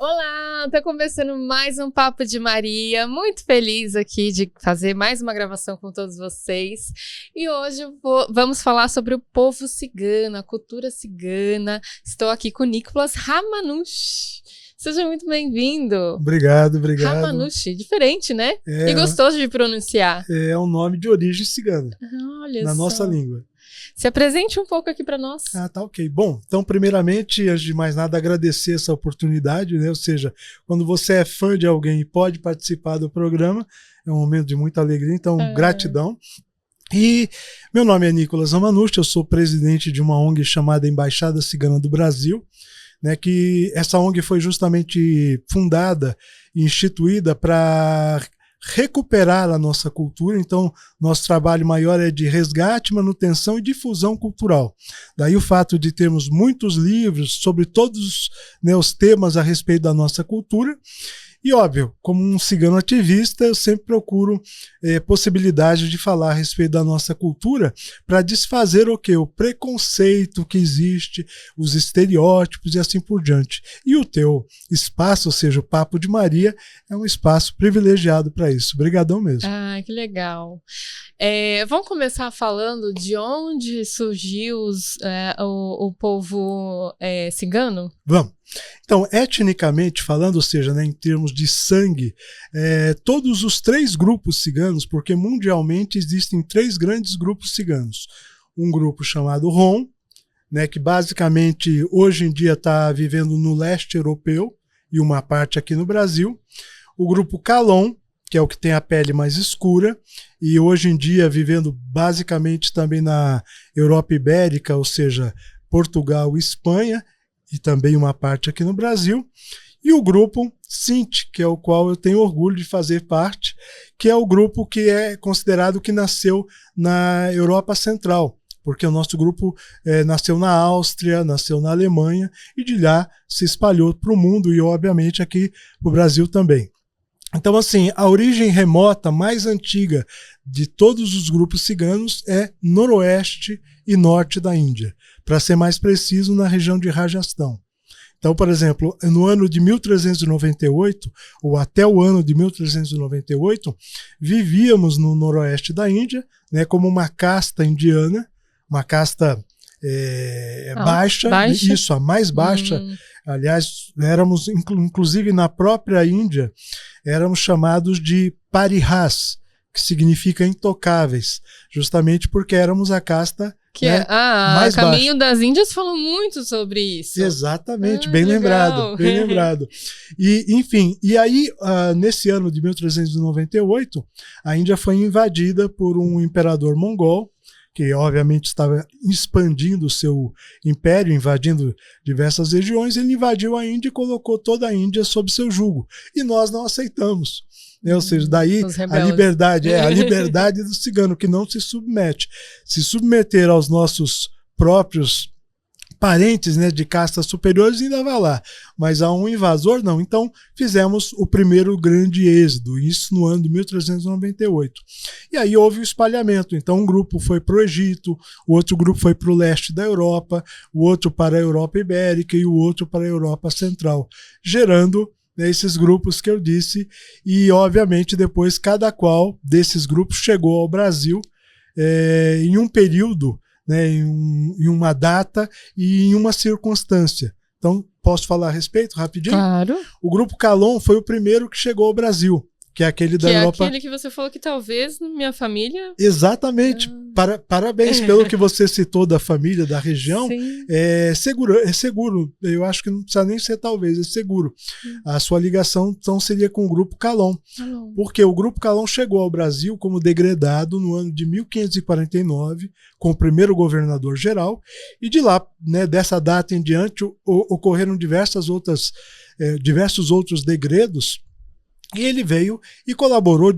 Olá, tá começando mais um Papo de Maria, muito feliz aqui de fazer mais uma gravação com todos vocês, e hoje vamos falar sobre o povo cigano, a cultura cigana. Estou aqui com o Nicolas Ramanush. Seja muito bem-vindo. Obrigado. Ramanush, diferente, né? E gostoso de pronunciar. É um nome de origem cigana, Olha na só. nossa língua. Se apresente um pouco aqui para nós. Tá ok. Bom, então primeiramente, antes de mais nada, agradecer essa oportunidade, né? Ou seja, quando você é fã de alguém e pode participar do programa, é um momento de muita alegria, então gratidão. E meu nome é Nicolas Ramanush, eu sou presidente de uma ONG chamada Embaixada Cigana do Brasil, né, que essa ONG foi justamente fundada e instituída para recuperar a nossa cultura. Então, nosso trabalho maior é de resgate, manutenção e difusão cultural. Daí o fato de termos muitos livros sobre todos, né, os temas a respeito da nossa cultura. E óbvio, como um cigano ativista, eu sempre procuro possibilidade de falar a respeito da nossa cultura para desfazer o quê? O preconceito que existe, os estereótipos e assim por diante. E o teu espaço, ou seja, o Papo de Maria, é um espaço privilegiado para isso. Obrigadão mesmo. Ah, que legal. Vamos começar falando de onde surgiu o povo cigano? Vamos. Então, etnicamente falando, ou seja, né, em termos de sangue, todos os três grupos ciganos, porque mundialmente existem três grandes grupos ciganos. Um grupo chamado Rom, né, que basicamente hoje em dia está vivendo no leste europeu e uma parte aqui no Brasil. O grupo Calon, que é o que tem a pele mais escura, e hoje em dia vivendo basicamente também na Europa Ibérica, ou seja, Portugal e Espanha, e também uma parte aqui no Brasil, e o grupo Sinti, que é o qual eu tenho orgulho de fazer parte, que é o grupo que é considerado que nasceu na Europa Central, porque o nosso grupo nasceu na Áustria, nasceu na Alemanha, e de lá se espalhou para o mundo e, obviamente, aqui para o Brasil também. Então, assim, a origem remota mais antiga de todos os grupos ciganos é noroeste e norte da Índia, para ser mais preciso, na região de Rajastão. Então, por exemplo, no ano de 1398, ou até o ano de 1398, vivíamos no noroeste da Índia, né, como uma casta indiana, uma casta baixa, isso, a mais baixa. Aliás, éramos, inclusive na própria Índia, éramos chamados de parihas, que significa intocáveis, justamente porque éramos a casta mais Caminho baixa. das Índias falou muito sobre isso. Exatamente, bem lembrado, bem lembrado. E, enfim, e aí, nesse ano de 1398, a Índia foi invadida por um imperador mongol, que obviamente estava expandindo o seu império, invadindo diversas regiões. Ele invadiu a Índia e colocou toda a Índia sob seu jugo. E nós não aceitamos. Ou seja, daí a liberdade do cigano, que não se submete. Se submeter aos nossos próprios parentes, né, de castas superiores, ainda vai lá. Mas a um invasor, não. Então, fizemos o primeiro grande êxodo, isso no ano de 1398. E aí houve o espalhamento. Então, um grupo foi para o Egito, o outro grupo foi para o leste da Europa, o outro para a Europa Ibérica e o outro para a Europa Central, gerando, né, esses grupos que eu disse. E, obviamente, depois cada qual desses grupos chegou ao Brasil em um período, né, em uma data e em uma circunstância. Então, posso falar a respeito rapidinho? Claro. O grupo Calon foi o primeiro que chegou ao Brasil, que é aquele da Europa. Que é aquele que você falou que talvez minha família... Exatamente. Parabéns pelo que você citou da família, da região. Sim. É seguro. Eu acho que não precisa nem ser talvez, é seguro. A sua ligação, então, seria com o grupo Calon. Porque o grupo Calon chegou ao Brasil como degredado no ano de 1549, com o primeiro governador geral, e de lá, né, dessa data em diante, ocorreram diversos outros degredos, e ele veio e colaborou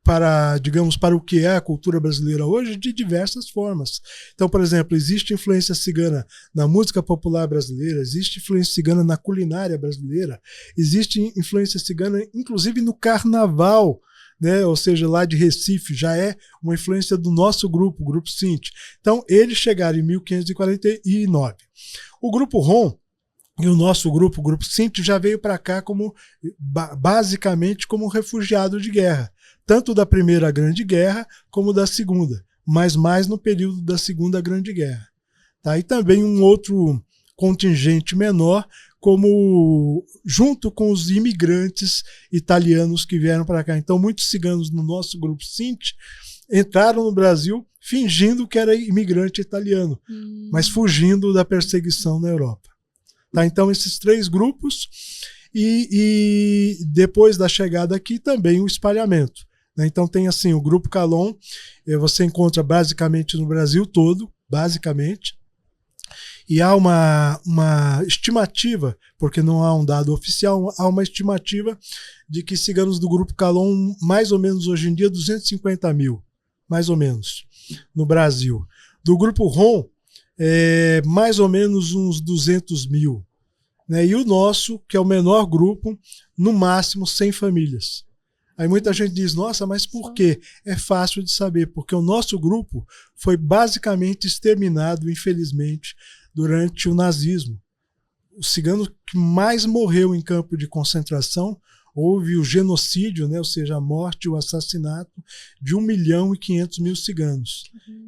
para o que é a cultura brasileira hoje de diversas formas. Então, por exemplo, existe influência cigana na música popular brasileira, existe influência cigana na culinária brasileira, existe influência cigana inclusive no carnaval, né? Ou seja, lá de Recife, já é uma influência do nosso grupo, o Grupo Sinti. Então, eles chegaram em 1549. O Grupo Rom E o nosso grupo, o Grupo Sinti, já veio para cá como basicamente como refugiado de guerra, tanto da Primeira Grande Guerra como da Segunda, mas mais no período da Segunda Grande Guerra. Tá? E também um outro contingente menor, como junto com os imigrantes italianos que vieram para cá. Então, muitos ciganos no nosso Grupo Sinti entraram no Brasil fingindo que era imigrante italiano, mas fugindo da perseguição na Europa. Tá? Então, esses 3 grupos e depois da chegada aqui também o espalhamento. Né? Então, tem assim, o Grupo Calon, você encontra basicamente no Brasil todo, basicamente, e há uma estimativa, porque não há um dado oficial, há uma estimativa de que ciganos do Grupo Calon, mais ou menos hoje em dia, 250 mil, mais ou menos, no Brasil. Do Grupo Rom, mais ou menos uns 200 mil. Né? E o nosso, que é o menor grupo, no máximo 100 famílias. Aí muita gente diz, nossa, mas por quê? É fácil de saber, porque o nosso grupo foi basicamente exterminado, infelizmente, durante o nazismo. O cigano que mais morreu em campo de concentração, houve o genocídio, né? Ou seja, a morte, o assassinato de 1.500.000 ciganos.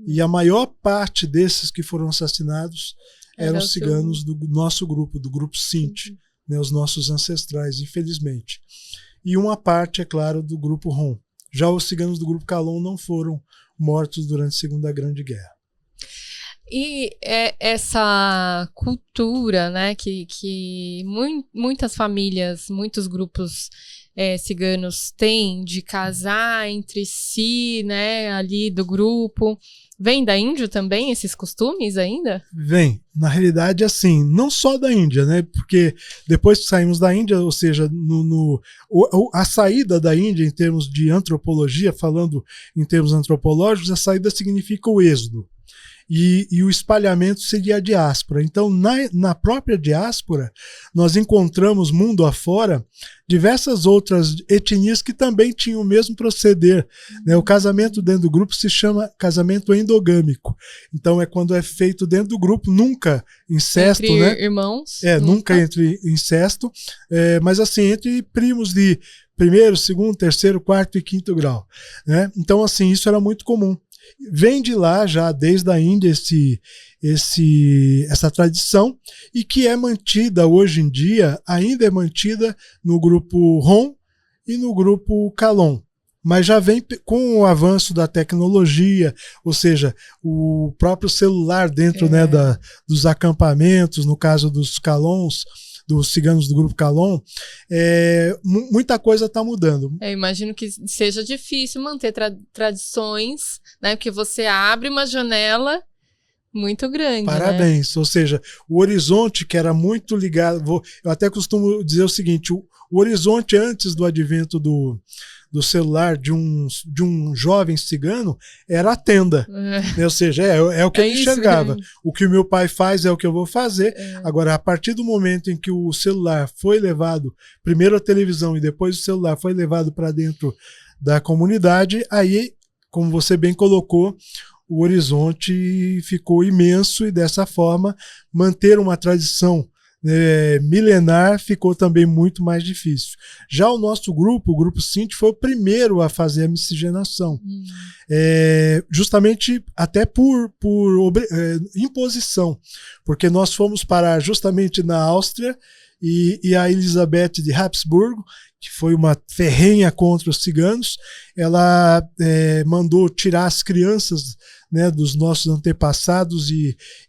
E a maior parte desses que foram assassinados eram ciganos do nosso grupo, do Grupo Sinti, né? Os nossos ancestrais, infelizmente. E uma parte, é claro, do Grupo Rom. Já os ciganos do Grupo Calon não foram mortos durante a Segunda Grande Guerra. E essa cultura, né, que muitas famílias, muitos grupos ciganos têm de casar entre si, né, ali do grupo, vem da Índia também esses costumes ainda? Vem. Na realidade, assim, não só da Índia, né, porque depois que saímos da Índia, ou seja, a saída da Índia em termos de antropologia, falando em termos antropológicos, a saída significa o êxodo. E o espalhamento seria a diáspora. Então, na própria diáspora, nós encontramos, mundo afora, diversas outras etnias que também tinham o mesmo proceder. Né? O casamento dentro do grupo se chama casamento endogâmico. Então, é quando é feito dentro do grupo, nunca incesto. Entre né? irmãos? Nunca entre incesto, mas assim, entre primos de 1º, 2º, 3º, 4º e 5º grau. Né? Então, assim, isso era muito comum. Vem de lá já desde a Índia essa tradição e que é mantida hoje em dia, ainda é mantida no grupo Rom e no grupo Calon. Mas já vem com o avanço da tecnologia, ou seja, o próprio celular dentro né, dos acampamentos, no caso dos Calons, dos ciganos do Grupo Calon, muita coisa está mudando. Eu imagino que seja difícil manter tradições, né? Porque você abre uma janela muito grande. Parabéns. Né? Ou seja, o horizonte que era muito ligado. Eu até costumo dizer o seguinte: o horizonte antes do advento do celular de um jovem cigano era a tenda. Né? Ou seja, é o que ele enxergava. O que o meu pai faz é o que eu vou fazer. Agora, a partir do momento em que o celular foi levado, primeiro a televisão e depois o celular foi levado para dentro da comunidade, aí, como você bem colocou, o horizonte ficou imenso e dessa forma manter uma tradição milenar ficou também muito mais difícil. Já o nosso grupo, o Grupo Sinti, foi o primeiro a fazer a miscigenação. Justamente até por imposição, porque nós fomos parar justamente na Áustria e a Elizabeth de Habsburgo, que foi uma ferrenha contra os ciganos, ela mandou tirar as crianças né, dos nossos antepassados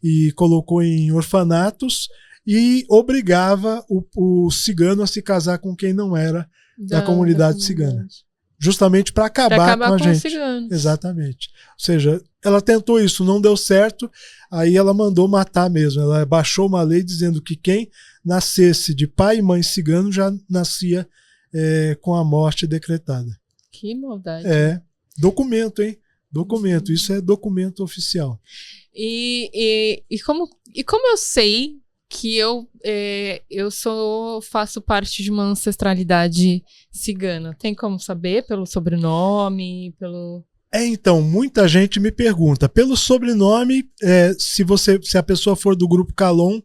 e colocou em orfanatos e obrigava o cigano a se casar com quem não era da comunidade cigana. Justamente para acabar com a gente. Ciganos. Exatamente. Ou seja, ela tentou isso, não deu certo, aí ela mandou matar mesmo. Ela baixou uma lei dizendo que quem nascesse de pai e mãe cigano já nascia com a morte decretada. Que maldade. Documento, hein? Documento. Isso é documento oficial. E como eu sei que eu faço parte de uma ancestralidade cigana? Tem como saber pelo sobrenome, pelo... Então, muita gente me pergunta. Pelo sobrenome, se a pessoa for do Grupo Calon,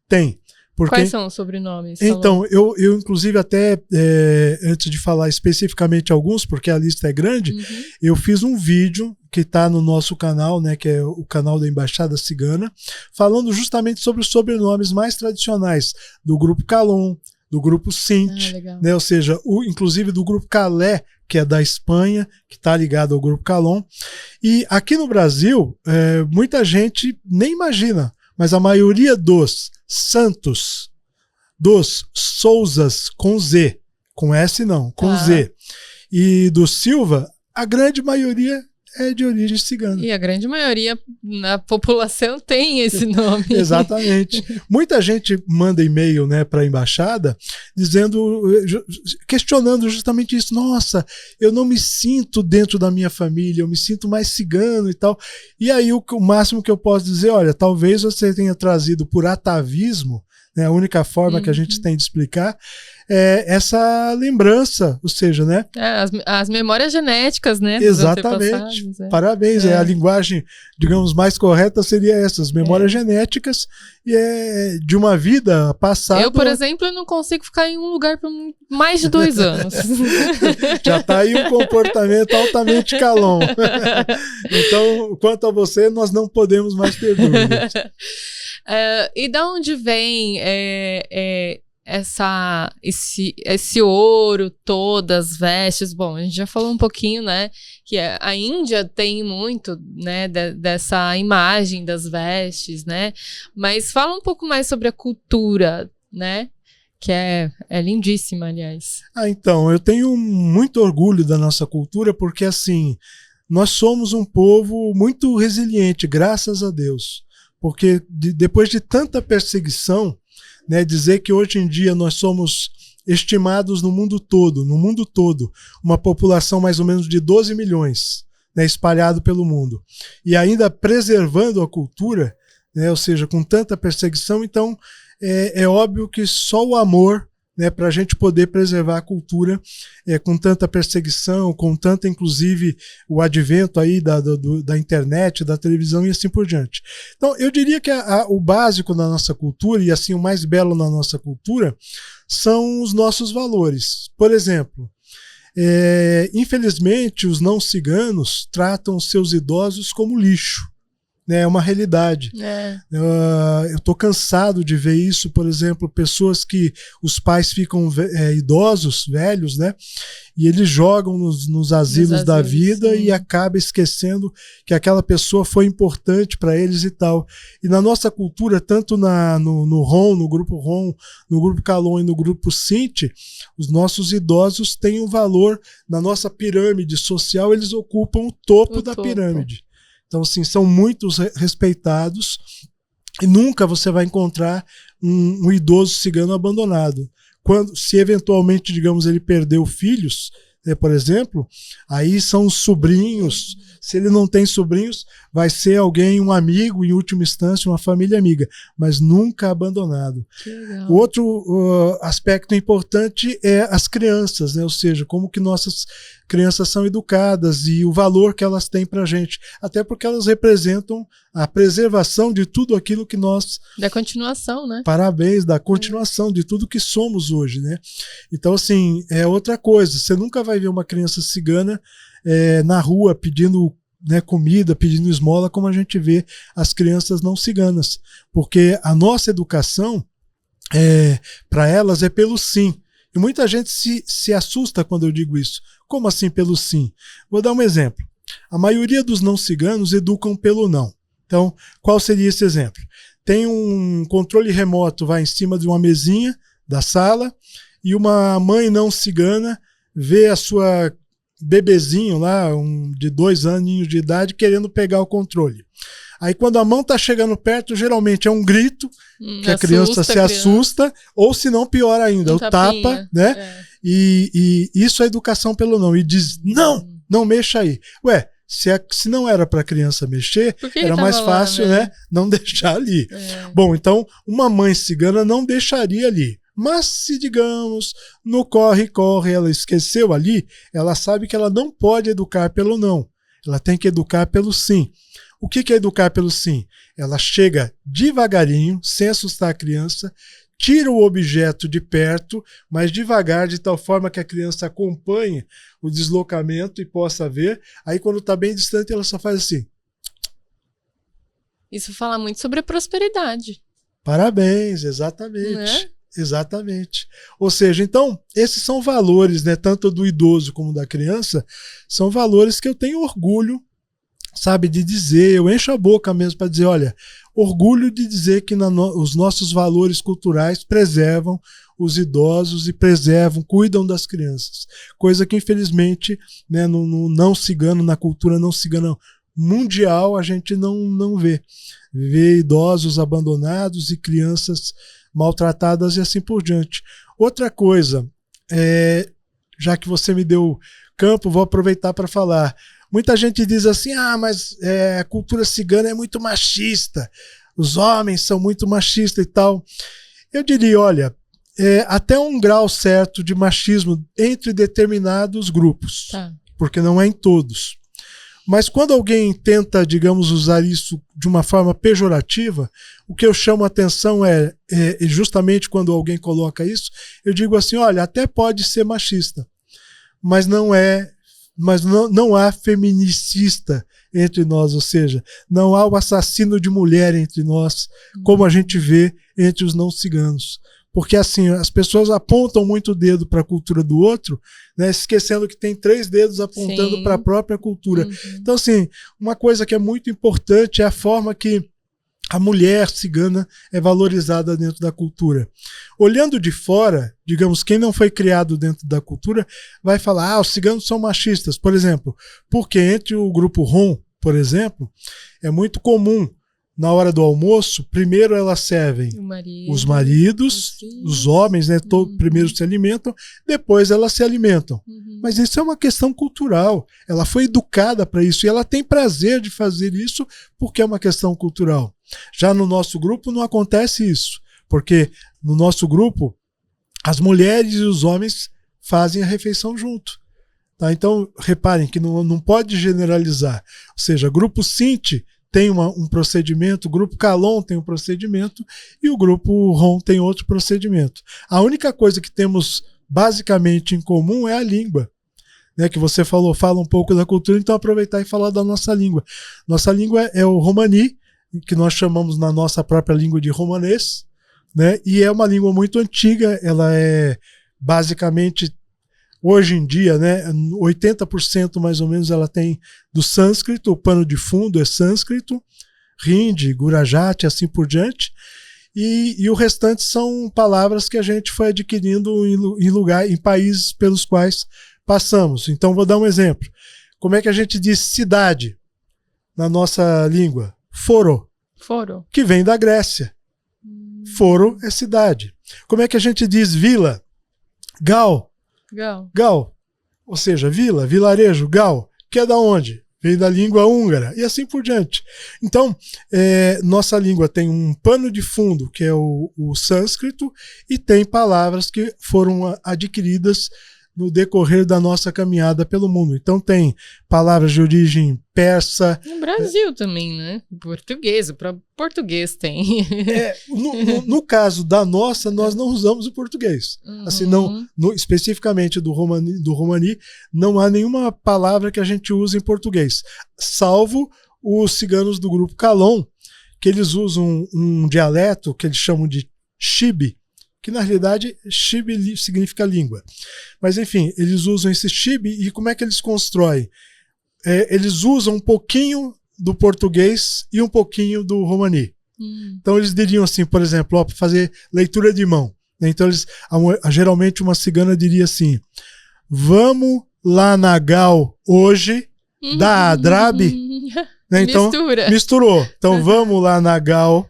tem. Quais são os sobrenomes? Então, eu inclusive até, antes de falar especificamente alguns, porque a lista é grande, eu fiz um vídeo que está no nosso canal, né, que é o canal da Embaixada Cigana, falando justamente sobre os sobrenomes mais tradicionais do grupo Calon, do grupo Sint, né, ou seja, inclusive do grupo Calé, que é da Espanha, que está ligado ao grupo Calon. E aqui no Brasil, muita gente nem imagina, mas a maioria dos Santos, dos Souzas com Z, com S não, com Z, e do Silva, a grande maioria é de origem cigana. E a grande maioria na população tem esse nome. Exatamente. Muita gente manda e-mail, né, para a embaixada questionando justamente isso. Nossa, eu não me sinto dentro da minha família, eu me sinto mais cigano e tal. E aí o máximo que eu posso dizer, olha, talvez você tenha trazido por atavismo, né, a única forma que a gente tem de explicar é essa lembrança, ou seja, né? As memórias genéticas, né? Exatamente. Parabéns. A linguagem, digamos, mais correta seria essa, as memórias genéticas e de uma vida passada. Eu, por exemplo, não consigo ficar em um lugar por mais de 2 anos. Já está aí um comportamento altamente Calon. Então, quanto a você, nós não podemos mais ter dúvidas. E da onde vem esse ouro, todas as vestes? Bom, a gente já falou um pouquinho, né, que a Índia tem muito, né, dessa imagem das vestes, né, mas fala um pouco mais sobre a cultura, né, que é lindíssima, aliás. Então, eu tenho muito orgulho da nossa cultura, porque, assim, nós somos um povo muito resiliente, graças a Deus, porque depois de tanta perseguição, né, dizer que hoje em dia nós somos estimados no mundo todo, uma população mais ou menos de 12 milhões, né, espalhado pelo mundo, e ainda preservando a cultura, né, ou seja, com tanta perseguição, então é óbvio que só o amor, né, para a gente poder preservar a cultura com tanta perseguição, com tanta, inclusive, o advento aí da internet, da televisão e assim por diante. Então, eu diria que o básico da nossa cultura, e assim o mais belo na nossa cultura, são os nossos valores. Por exemplo, infelizmente, os não ciganos tratam seus idosos como lixo. É uma realidade. Eu estou cansado de ver isso, por exemplo, pessoas que os pais ficam idosos, velhos, né? E eles jogam nos asilos da vida, sim, e acaba esquecendo que aquela pessoa foi importante para eles e tal. E na nossa cultura, tanto no ROM, no grupo Calon e no grupo Sint, os nossos idosos têm um valor, na nossa pirâmide social, eles ocupam o topo da pirâmide. Então, assim, são muito respeitados e nunca você vai encontrar um idoso cigano abandonado. Se eventualmente, digamos, ele perdeu filhos, por exemplo, aí são os sobrinhos. Se ele não tem sobrinhos, vai ser alguém, um amigo, em última instância, uma família amiga, mas nunca abandonado. O outro aspecto importante é as crianças, né? Ou seja, como que nossas crianças são educadas e o valor que elas têm para a gente, até porque elas representam a preservação de tudo aquilo que nós... Da continuação, né? Parabéns, da continuação de tudo que somos hoje, né? Então, assim, é outra coisa, você nunca vai ver uma criança cigana na rua pedindo, né, comida, pedindo esmola, como a gente vê as crianças não ciganas, porque a nossa educação, para elas, é pelo sim. E muita gente se assusta quando eu digo isso. Como assim pelo sim? Vou dar um exemplo. A maioria dos não ciganos educam pelo não. Então, qual seria esse exemplo? Tem um controle remoto, vai em cima de uma mesinha da sala, e uma mãe não cigana vê a sua bebezinho lá, de 2 aninhos de idade, querendo pegar o controle. Aí quando a mão está chegando perto, geralmente é um grito, que a criança se assusta, ou se não, pior ainda, o tapa, né? E isso é educação pelo não. E diz, não mexa aí. Ué, se não era para a criança mexer, era mais fácil, né, não deixar ali. Bom, então, uma mãe cigana não deixaria ali. Mas se, digamos, no corre-corre ela esqueceu ali, ela sabe que ela não pode educar pelo não. Ela tem que educar pelo sim. O que é educar pelo sim? Ela chega devagarinho, sem assustar a criança, tira o objeto de perto, mas devagar, de tal forma que a criança acompanhe o deslocamento e possa ver. Aí quando está bem distante, ela só faz assim. Isso fala muito sobre a prosperidade. Parabéns, exatamente. Né? Exatamente. Ou seja, então, esses são valores, né, tanto do idoso como da criança, são valores que eu tenho orgulho, sabe, de dizer, eu encho a boca mesmo para dizer, olha, orgulho de dizer que os nossos valores culturais preservam os idosos e preservam, cuidam das crianças. Coisa que, infelizmente, né, no não cigano, na cultura não cigana mundial, a gente não vê. Vê idosos abandonados e crianças maltratadas e assim por diante. Outra coisa, já que você me deu campo, vou aproveitar para falar. Muita gente diz assim, mas a cultura cigana é muito machista, os homens são muito machistas e tal. Eu diria, olha, até um grau certo de machismo entre determinados grupos, Tá. porque não é em todos. Mas quando alguém tenta, digamos, usar isso de uma forma pejorativa, o que eu chamo a atenção é justamente quando alguém coloca isso, eu digo assim, olha, até pode ser machista, mas não há feminicista entre nós, ou seja, não há o assassino de mulher entre nós, como a gente vê entre os não ciganos. Porque assim, as pessoas apontam muito o dedo para a cultura do outro, né, esquecendo que tem 3 dedos apontando para a própria cultura. Uhum. Então, assim, uma coisa que é muito importante é a forma que a mulher cigana é valorizada dentro da cultura. Olhando de fora, digamos, quem não foi criado dentro da cultura vai falar, os ciganos são machistas, por exemplo, porque entre o grupo Rom, por exemplo, é muito comum, na hora do almoço, primeiro elas servem os maridos, os homens, né, primeiro se alimentam, depois elas se alimentam. Uhum. Mas isso é uma questão cultural, ela foi educada para isso e ela tem prazer de fazer isso porque é uma questão cultural. Já no nosso grupo não acontece isso, porque no nosso grupo as mulheres e os homens fazem a refeição junto. Tá? Então, reparem que não pode generalizar. Ou seja, grupo Sinti tem um procedimento, o grupo Calon tem um procedimento e o grupo Rom tem outro procedimento. A única coisa que temos basicamente em comum é a língua. Né, que você fala um pouco da cultura, então aproveitar e falar da nossa língua. Nossa língua é o romani, que nós chamamos na nossa própria língua de romanês, né, e é uma língua muito antiga, ela é basicamente, hoje em dia, né, 80% mais ou menos ela tem do sânscrito, o pano de fundo é sânscrito, hindi, gurajati, assim por diante, e o restante são palavras que a gente foi adquirindo em países pelos quais passamos. Então vou dar um exemplo. Como é que a gente diz cidade na nossa língua? Foro. Foro. Que vem da Grécia. Foro é cidade. Como é que a gente diz vila? Gal. Gal. Ou seja, vila, vilarejo, gal. Que é da onde? Vem da língua húngara. E assim por diante. Então, nossa língua tem um pano de fundo, que é o sânscrito, e tem palavras que foram adquiridas no decorrer da nossa caminhada pelo mundo. Então tem palavras de origem persa. No Brasil também, né? Português, o próprio português tem. No caso da nossa, nós não usamos o português. Uhum. Assim, especificamente do romani, não há nenhuma palavra que a gente use em português, salvo os ciganos do grupo Calon, que eles usam um dialeto que eles chamam de chibi, que na realidade chibi significa língua. Mas enfim, eles usam esse chibi e como é que eles constroem? Eles usam um pouquinho do português e um pouquinho do romani. Então eles diriam assim, por exemplo, para fazer leitura de mão. Então geralmente uma cigana diria assim, vamos lá na Gal hoje, da Adrabe. Né? Então, misturou. Então, vamos lá na Gal,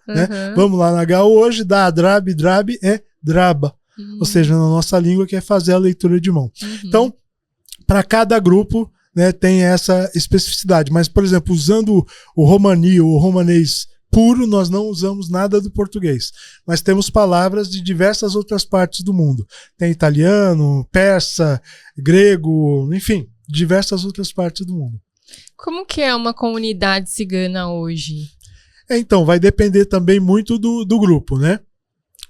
né? Vamos lá na Gal hoje, da Adrabe, Drabe é Draba. Ou seja, na nossa língua, que é fazer a leitura de mão. Então, para cada grupo, né, tem essa especificidade. Mas, por exemplo, usando o romani ou o romanês puro, nós não usamos nada do português. Mas temos palavras de diversas outras partes do mundo. Tem italiano, persa, grego, enfim, diversas outras partes do mundo. Como que é uma comunidade cigana hoje? Então, vai depender também muito do grupo, né?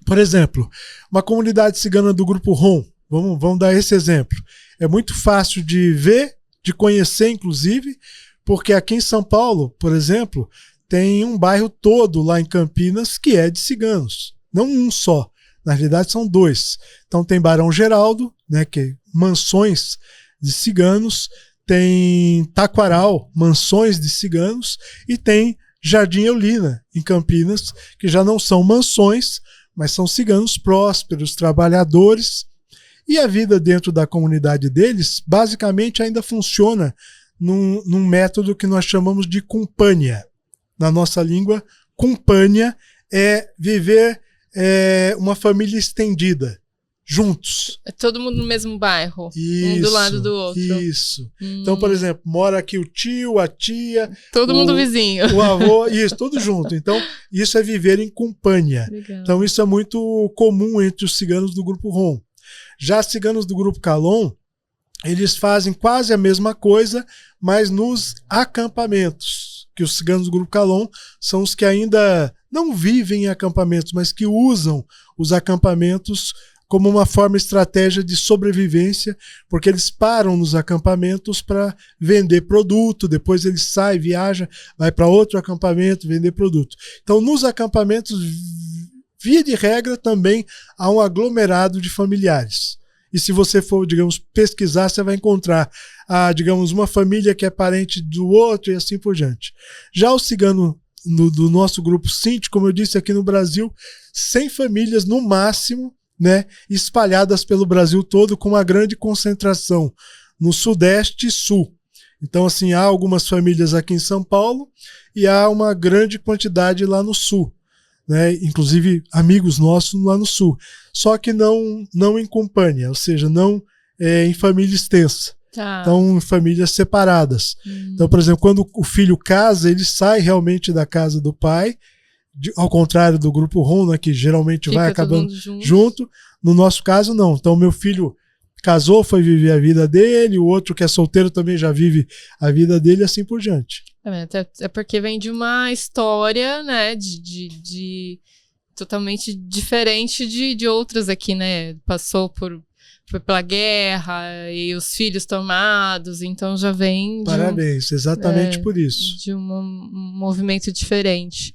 Por exemplo, uma comunidade cigana do grupo Rom, vamos dar esse exemplo. É muito fácil de ver, de conhecer, inclusive, porque aqui em São Paulo, por exemplo, tem um bairro todo lá em Campinas que é de ciganos. Não um só, na realidade são 2. Então tem Barão Geraldo, né, que é mansões de ciganos, tem Taquaral, mansões de ciganos, e tem Jardim Eulina, em Campinas, que já não são mansões, mas são ciganos prósperos, trabalhadores, e a vida dentro da comunidade deles basicamente ainda funciona num método que nós chamamos de companhia. Na nossa língua, companhia é viver uma família estendida, juntos. É todo mundo no mesmo bairro, Isso, um do lado do outro. Isso. Então, por exemplo, mora aqui o tio, a tia... Todo mundo vizinho. O avô, isso, tudo junto. Então, isso é viver em companhia. Legal. Então, isso é muito comum entre os ciganos do grupo Rom. Já os ciganos do grupo Calon, eles fazem quase a mesma coisa, mas nos acampamentos. Que os ciganos do grupo Calon são os que ainda não vivem em acampamentos, mas que usam os acampamentos como uma forma estratégia de sobrevivência, porque eles param nos acampamentos para vender produto, depois eles saem, viajam, vai para outro acampamento vender produto. Então, nos acampamentos, via de regra, também há um aglomerado de familiares. E se você for, digamos, pesquisar, você vai encontrar, digamos, uma família que é parente do outro e assim por diante. Já o cigano do nosso grupo Sinti, como eu disse aqui no Brasil, 100 famílias no máximo, né, espalhadas pelo Brasil todo, com uma grande concentração no Sudeste e Sul. Então, assim, há algumas famílias aqui em São Paulo e há uma grande quantidade lá no Sul, né, inclusive amigos nossos lá no Sul. Só que não em companhia, ou seja, não em família extensa. Tá. Então, em famílias separadas. Então, por exemplo, quando o filho casa, ele sai realmente da casa do pai, ao contrário do grupo Rom, né, que geralmente vai acabando junto. No nosso caso, não. Então, meu filho casou, foi viver a vida dele, o outro que é solteiro também já vive a vida dele, e assim por diante. É porque vem de uma história, né, de totalmente diferente de outras aqui, né? Passou foi pela guerra e os filhos tomados, então já vem Parabéns, exatamente por isso. De um movimento diferente.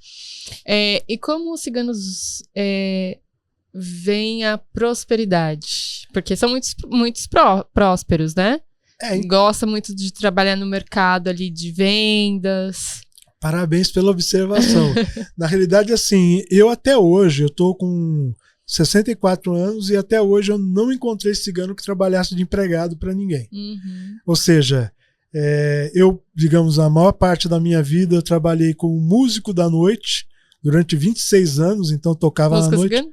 E como os ciganos veem a prosperidade? Porque são muitos prósperos, né? Gosta muito de trabalhar no mercado ali de vendas. Parabéns pela observação. Na realidade, assim, eu até hoje, eu tô com 64 anos e até hoje eu não encontrei cigano que trabalhasse de empregado para ninguém. Uhum. Ou seja, eu, digamos, a maior parte da minha vida eu trabalhei como músico da noite durante 26 anos, então tocava na noite. Cigano?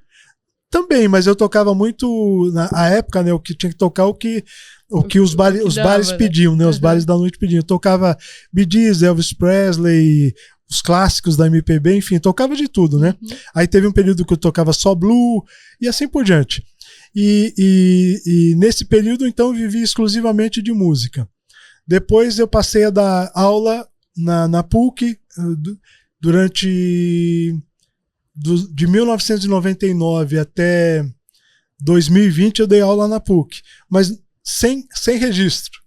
Também, mas eu tocava muito, na época, né, o que tinha que tocar, o que os bares pediam, né? Os bares da noite pediam. Eu tocava Bee Gees, Elvis Presley, os clássicos da MPB, enfim, tocava de tudo, né? Uhum. Aí teve um período que eu tocava só blue e assim por diante. E nesse período, então, eu vivi exclusivamente de música. Depois eu passei a dar aula na PUC de 1999 até 2020 eu dei aula na PUC, mas sem registro,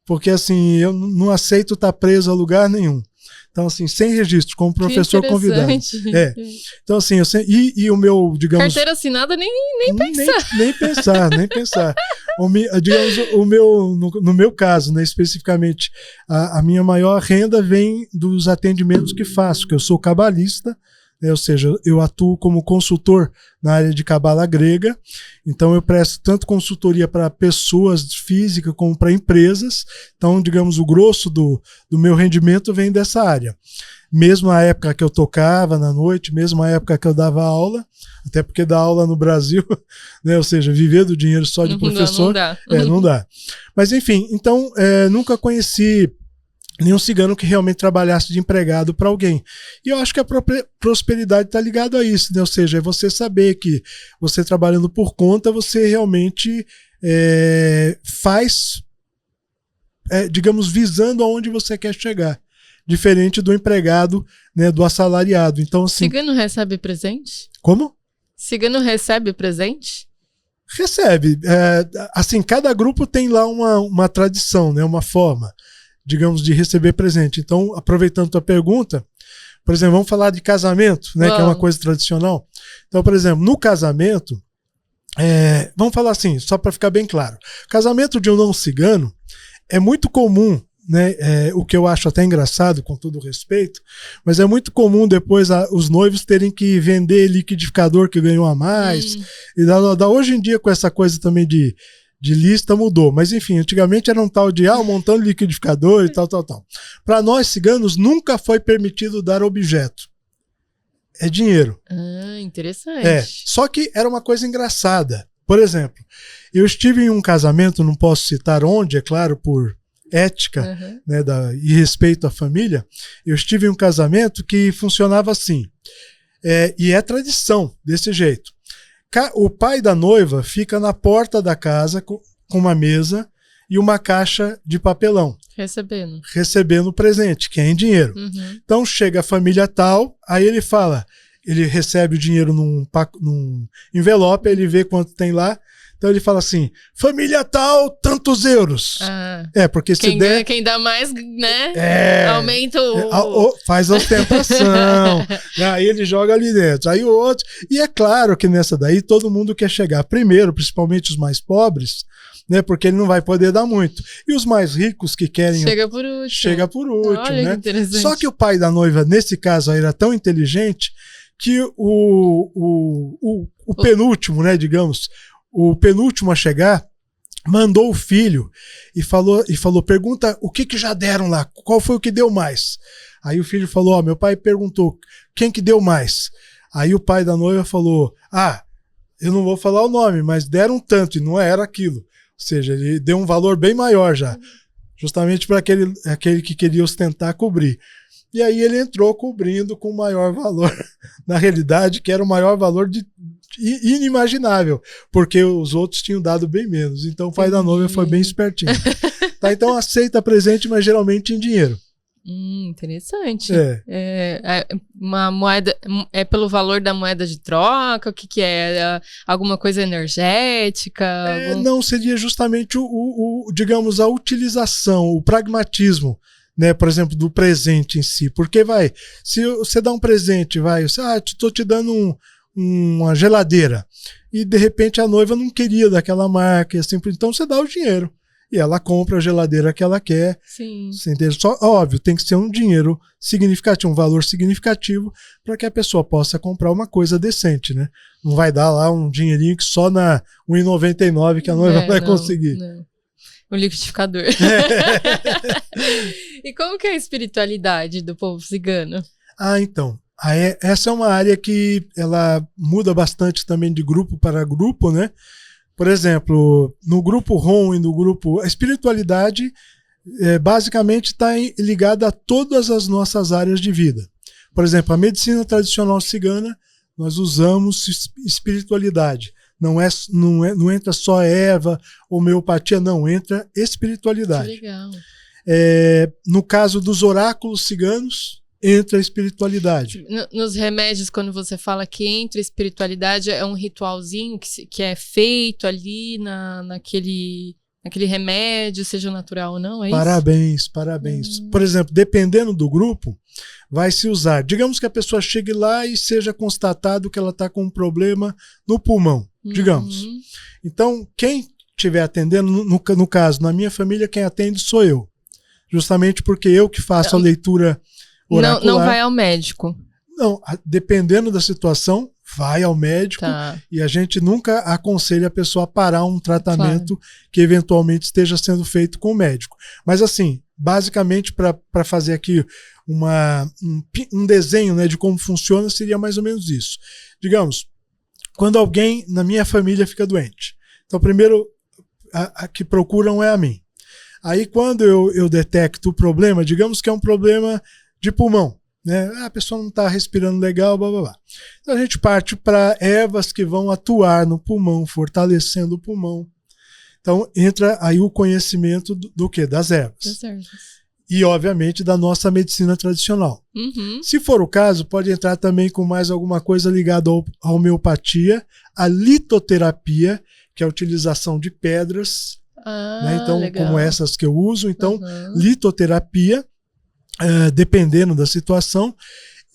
porque assim, eu não aceito estar preso a lugar nenhum. Então, assim, sem registro, como professor convidado. Então, assim, e o meu, digamos... Carteira assinada nem pensar. Nem pensar. No meu caso, né, especificamente, a minha maior renda vem dos atendimentos que faço, que eu sou cabalista, ou seja, eu atuo como consultor na área de cabala grega, então eu presto tanto consultoria para pessoas físicas como para empresas, então, digamos, o grosso do meu rendimento vem dessa área. Mesmo a época que eu tocava na noite, mesmo a época que eu dava aula, até porque dar aula no Brasil, né, ou seja, viver do dinheiro só de professor, não dá. Mas enfim, então, nunca conheci nenhum cigano que realmente trabalhasse de empregado para alguém. E eu acho que a prosperidade está ligada a isso, né? Ou seja, é você saber que você trabalhando por conta, você realmente faz, digamos, visando aonde você quer chegar. Diferente do empregado, né, do assalariado. Então, assim, cigano recebe presente? Como? Cigano recebe o presente? Recebe. Assim, cada grupo tem lá uma tradição, né? Uma forma, digamos, de receber presente. Então, aproveitando a tua pergunta, por exemplo, vamos falar de casamento, né? Que é uma coisa tradicional. Então, por exemplo, no casamento, vamos falar assim, só para ficar bem claro. Casamento de um não cigano é muito comum, né? O que eu acho até engraçado, com todo respeito, mas é muito comum depois os noivos terem que vender liquidificador que ganhou a mais. E hoje em dia, com essa coisa também de lista, mudou. Mas enfim, antigamente era um tal de um montão de liquidificador e tal. Para nós ciganos, nunca foi permitido dar objeto. É dinheiro. Interessante. Só que era uma coisa engraçada. Por exemplo, eu estive em um casamento, não posso citar onde, é claro, por ética, né, e respeito à família. Eu estive em um casamento que funcionava assim. E é tradição, desse jeito. O pai da noiva fica na porta da casa com uma mesa e uma caixa de papelão. Recebendo o presente, que é em dinheiro. Então chega a família tal, aí ele recebe o dinheiro num envelope, ele vê quanto tem lá. Então ele fala assim, família tal, tantos euros. Porque se quem dá mais, né? Aumenta faz a ostentação. Aí ele joga ali dentro. Aí o outro. E é claro que nessa daí todo mundo quer chegar primeiro, principalmente os mais pobres, né? Porque ele não vai poder dar muito. E os mais ricos que querem. Chega por último. Olha, né? Que interessante. Só que o pai da noiva, nesse caso, aí era tão inteligente que o penúltimo, né, digamos, o penúltimo a chegar, mandou o filho e falou, pergunta o que já deram lá, qual foi o que deu mais. Aí o filho falou, meu pai perguntou, quem que deu mais? Aí o pai da noiva falou, eu não vou falar o nome, mas deram tanto e não era aquilo. Ou seja, ele deu um valor bem maior já, justamente para aquele que queria ostentar cobrir. E aí ele entrou cobrindo com o maior valor, na realidade, que era o maior valor inimaginável, porque os outros tinham dado bem menos. Então o pai da noiva foi bem espertinho. Então aceita presente, mas geralmente em dinheiro. Interessante. Uma moeda, é pelo valor da moeda de troca? O que é? Alguma coisa energética? Não, seria justamente digamos, a utilização, o pragmatismo, né, por exemplo, do presente em si. Porque se você dá um presente, estou te dando uma geladeira, e de repente a noiva não queria daquela marca, e assim, então você dá o dinheiro e ela compra a geladeira que ela quer. Sim. Só, óbvio, tem que ser um dinheiro significativo, um valor significativo, para que a pessoa possa comprar uma coisa decente, né? Não vai dar lá um dinheirinho que só na R$1,99 que a noiva vai conseguir. Não. O liquidificador. E como que é a espiritualidade do povo cigano? Então, essa é uma área que ela muda bastante também de grupo para grupo, né? Por exemplo, no grupo Rom e no grupo... A espiritualidade basicamente está ligada a todas as nossas áreas de vida. Por exemplo, a medicina tradicional cigana, nós usamos espiritualidade. Não entra só erva, homeopatia, não, entra espiritualidade. Que legal. No caso dos oráculos ciganos, entra a espiritualidade. Nos remédios, quando você fala que entra a espiritualidade, é um ritualzinho que é feito ali naquele remédio, seja natural ou não, é isso? Parabéns. Por exemplo, dependendo do grupo, vai se usar. Digamos que a pessoa chegue lá e seja constatado que ela está com um problema no pulmão, digamos. Então, quem estiver atendendo, no caso, na minha família, quem atende sou eu. Justamente porque eu que faço a leitura oracular. Não vai ao médico. Não, dependendo da situação, vai ao médico, e a gente nunca aconselha a pessoa a parar um tratamento que eventualmente esteja sendo feito com o médico. Mas assim, basicamente para fazer aqui um desenho, né, de como funciona, seria mais ou menos isso. Digamos, quando alguém na minha família fica doente, então primeiro a que procuram é a mim. Aí quando eu detecto o problema, digamos que é um problema de pulmão, né? A pessoa não está respirando legal, blá blá blá. Então a gente parte para ervas que vão atuar no pulmão, fortalecendo o pulmão. Então entra aí o conhecimento do quê? Das ervas. e, obviamente, da nossa medicina tradicional. Uhum. Se for o caso, pode entrar também com mais alguma coisa ligada à homeopatia, à litoterapia, que é a utilização de pedras, né? Então, legal. como essas que eu uso. Então, litoterapia, dependendo da situação.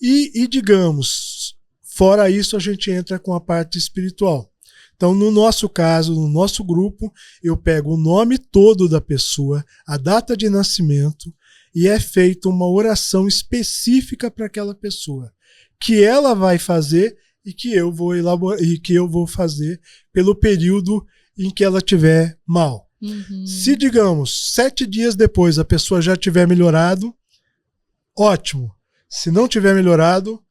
E, digamos, fora isso, a gente entra com a parte espiritual. Então, no nosso caso, no nosso grupo, eu pego o nome todo da pessoa, a data de nascimento, e é feita uma oração específica para aquela pessoa, que ela vai fazer e que eu vou elaborar, e que eu vou fazer pelo período em que ela estiver mal. Uhum. Se, digamos, 7 dias depois a pessoa já tiver melhorado, ótimo. Se não tiver melhorado,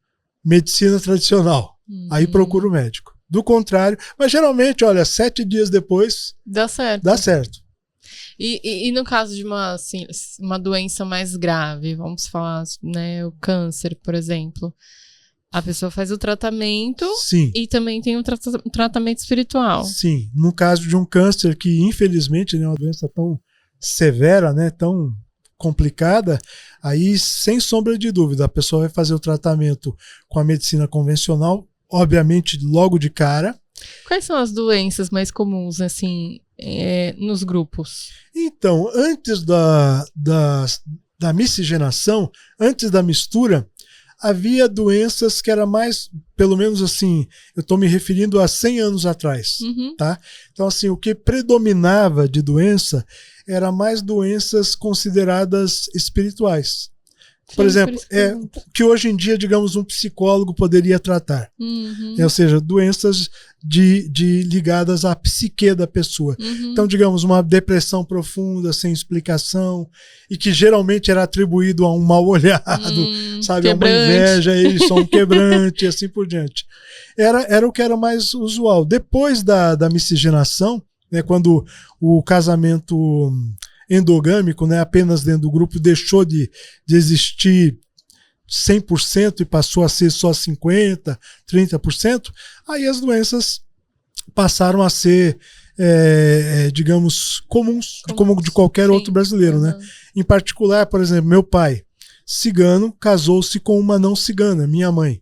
medicina tradicional. Aí procura o médico. Do contrário, mas geralmente, olha, 7 dias depois dá certo. Dá certo. E no caso de uma doença mais grave, vamos falar, né, o câncer, por exemplo, a pessoa faz o tratamento. Sim. E também tem um tratamento espiritual. Sim, no caso de um câncer que infelizmente é uma doença tão severa, né, tão complicada, aí sem sombra de dúvida a pessoa vai fazer o tratamento com a medicina convencional, obviamente logo de cara. Quais são as doenças mais comuns assim nos grupos? Então, antes da miscigenação, antes da mistura, havia doenças que era mais, pelo menos assim, eu estou me referindo a 100 anos atrás, tá? Então, assim, o que predominava de doença era mais doenças consideradas espirituais. Por exemplo, que hoje em dia, digamos, um psicólogo poderia tratar. Ou seja, doenças ligadas à psique da pessoa. Então, digamos, uma depressão profunda, sem explicação, e que geralmente era atribuído a um mal-olhado, sabe? A uma inveja, isso, a um quebrante, e assim por diante. Era o que era mais usual. Depois da miscigenação, né, quando o casamento endogâmico, né, apenas dentro do grupo, deixou de existir 100% e passou a ser só 50%, 30%, aí as doenças passaram a ser, digamos, comuns, como de qualquer outro brasileiro. Né? Em particular, por exemplo, meu pai, cigano, casou-se com uma não cigana, minha mãe.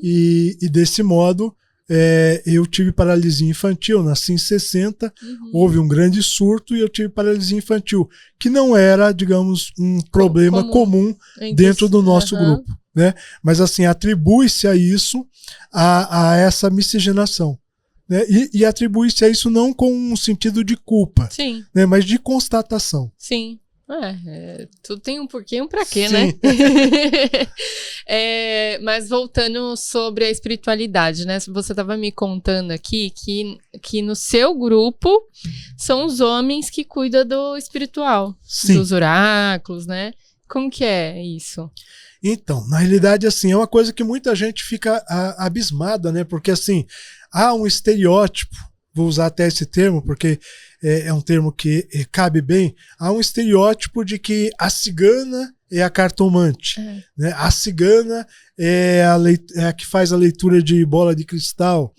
E desse modo, eu tive paralisia infantil, nasci em 60, houve um grande surto e eu tive paralisia infantil, que não era, digamos, um problema comum dentro do nosso grupo. Né? Mas assim, atribui-se a isso, a essa miscigenação. Né? E atribui-se a isso não com um sentido de culpa, né? Mas de constatação. Sim. Tudo tem um porquê e um pra quê, né? Mas voltando sobre a espiritualidade, né? Você estava me contando aqui que no seu grupo são os homens que cuidam do espiritual, dos oráculos, né? Como que é isso? Então, na realidade, assim, é uma coisa que muita gente fica abismada, né? Porque, assim, há um estereótipo, vou usar até esse termo, porque é um termo que cabe bem, há um estereótipo de que a cigana é a cartomante, né? A cigana é a que faz a leitura de bola de cristal,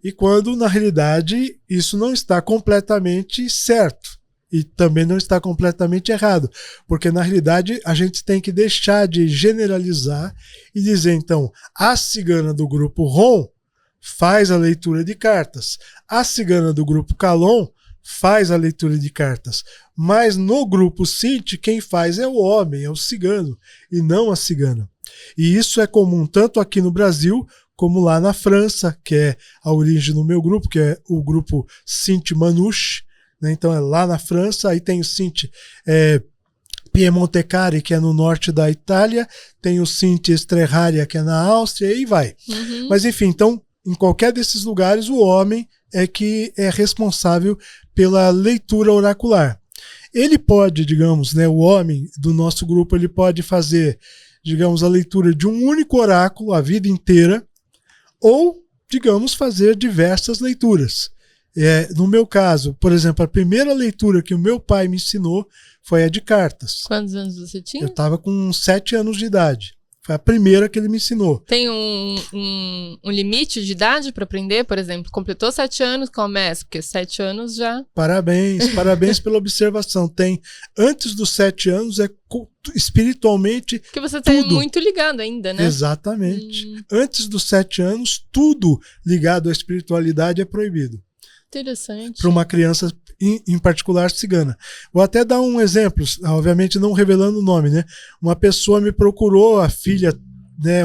e quando, na realidade, isso não está completamente certo. E também não está completamente errado, porque na realidade a gente tem que deixar de generalizar e dizer, então, a cigana do grupo Rom faz a leitura de cartas, a cigana do grupo Calon faz a leitura de cartas, mas no grupo Sinti quem faz é o homem, é o cigano, e não a cigana. E isso é comum tanto aqui no Brasil como lá na França, que é a origem do meu grupo, que é o grupo Sinti Manouche. Então é lá na França, aí tem o Sinti Piemontecari, que é no norte da Itália, tem o Sinti Strerraria, que é na Áustria, e vai. Mas enfim, então, em qualquer desses lugares, o homem é que é responsável pela leitura oracular. Ele pode, digamos, né, o homem do nosso grupo, ele pode fazer, digamos, a leitura de um único oráculo a vida inteira, ou, digamos, fazer diversas leituras. No meu caso, por exemplo, a primeira leitura que o meu pai me ensinou foi a de cartas. Quantos anos você tinha? Eu estava com 7 anos de idade. Foi a primeira que ele me ensinou. Tem um limite de idade para aprender? Por exemplo, completou 7 anos, começa, porque 7 anos já... Parabéns pela observação. Tem, antes dos 7 anos, espiritualmente que você está muito ligado ainda, né? Exatamente. Antes dos 7 anos, tudo ligado à espiritualidade é proibido. Interessante. Para uma criança, em particular, cigana. Vou até dar um exemplo, obviamente não revelando o nome, né? Uma pessoa me procurou, a filha, né,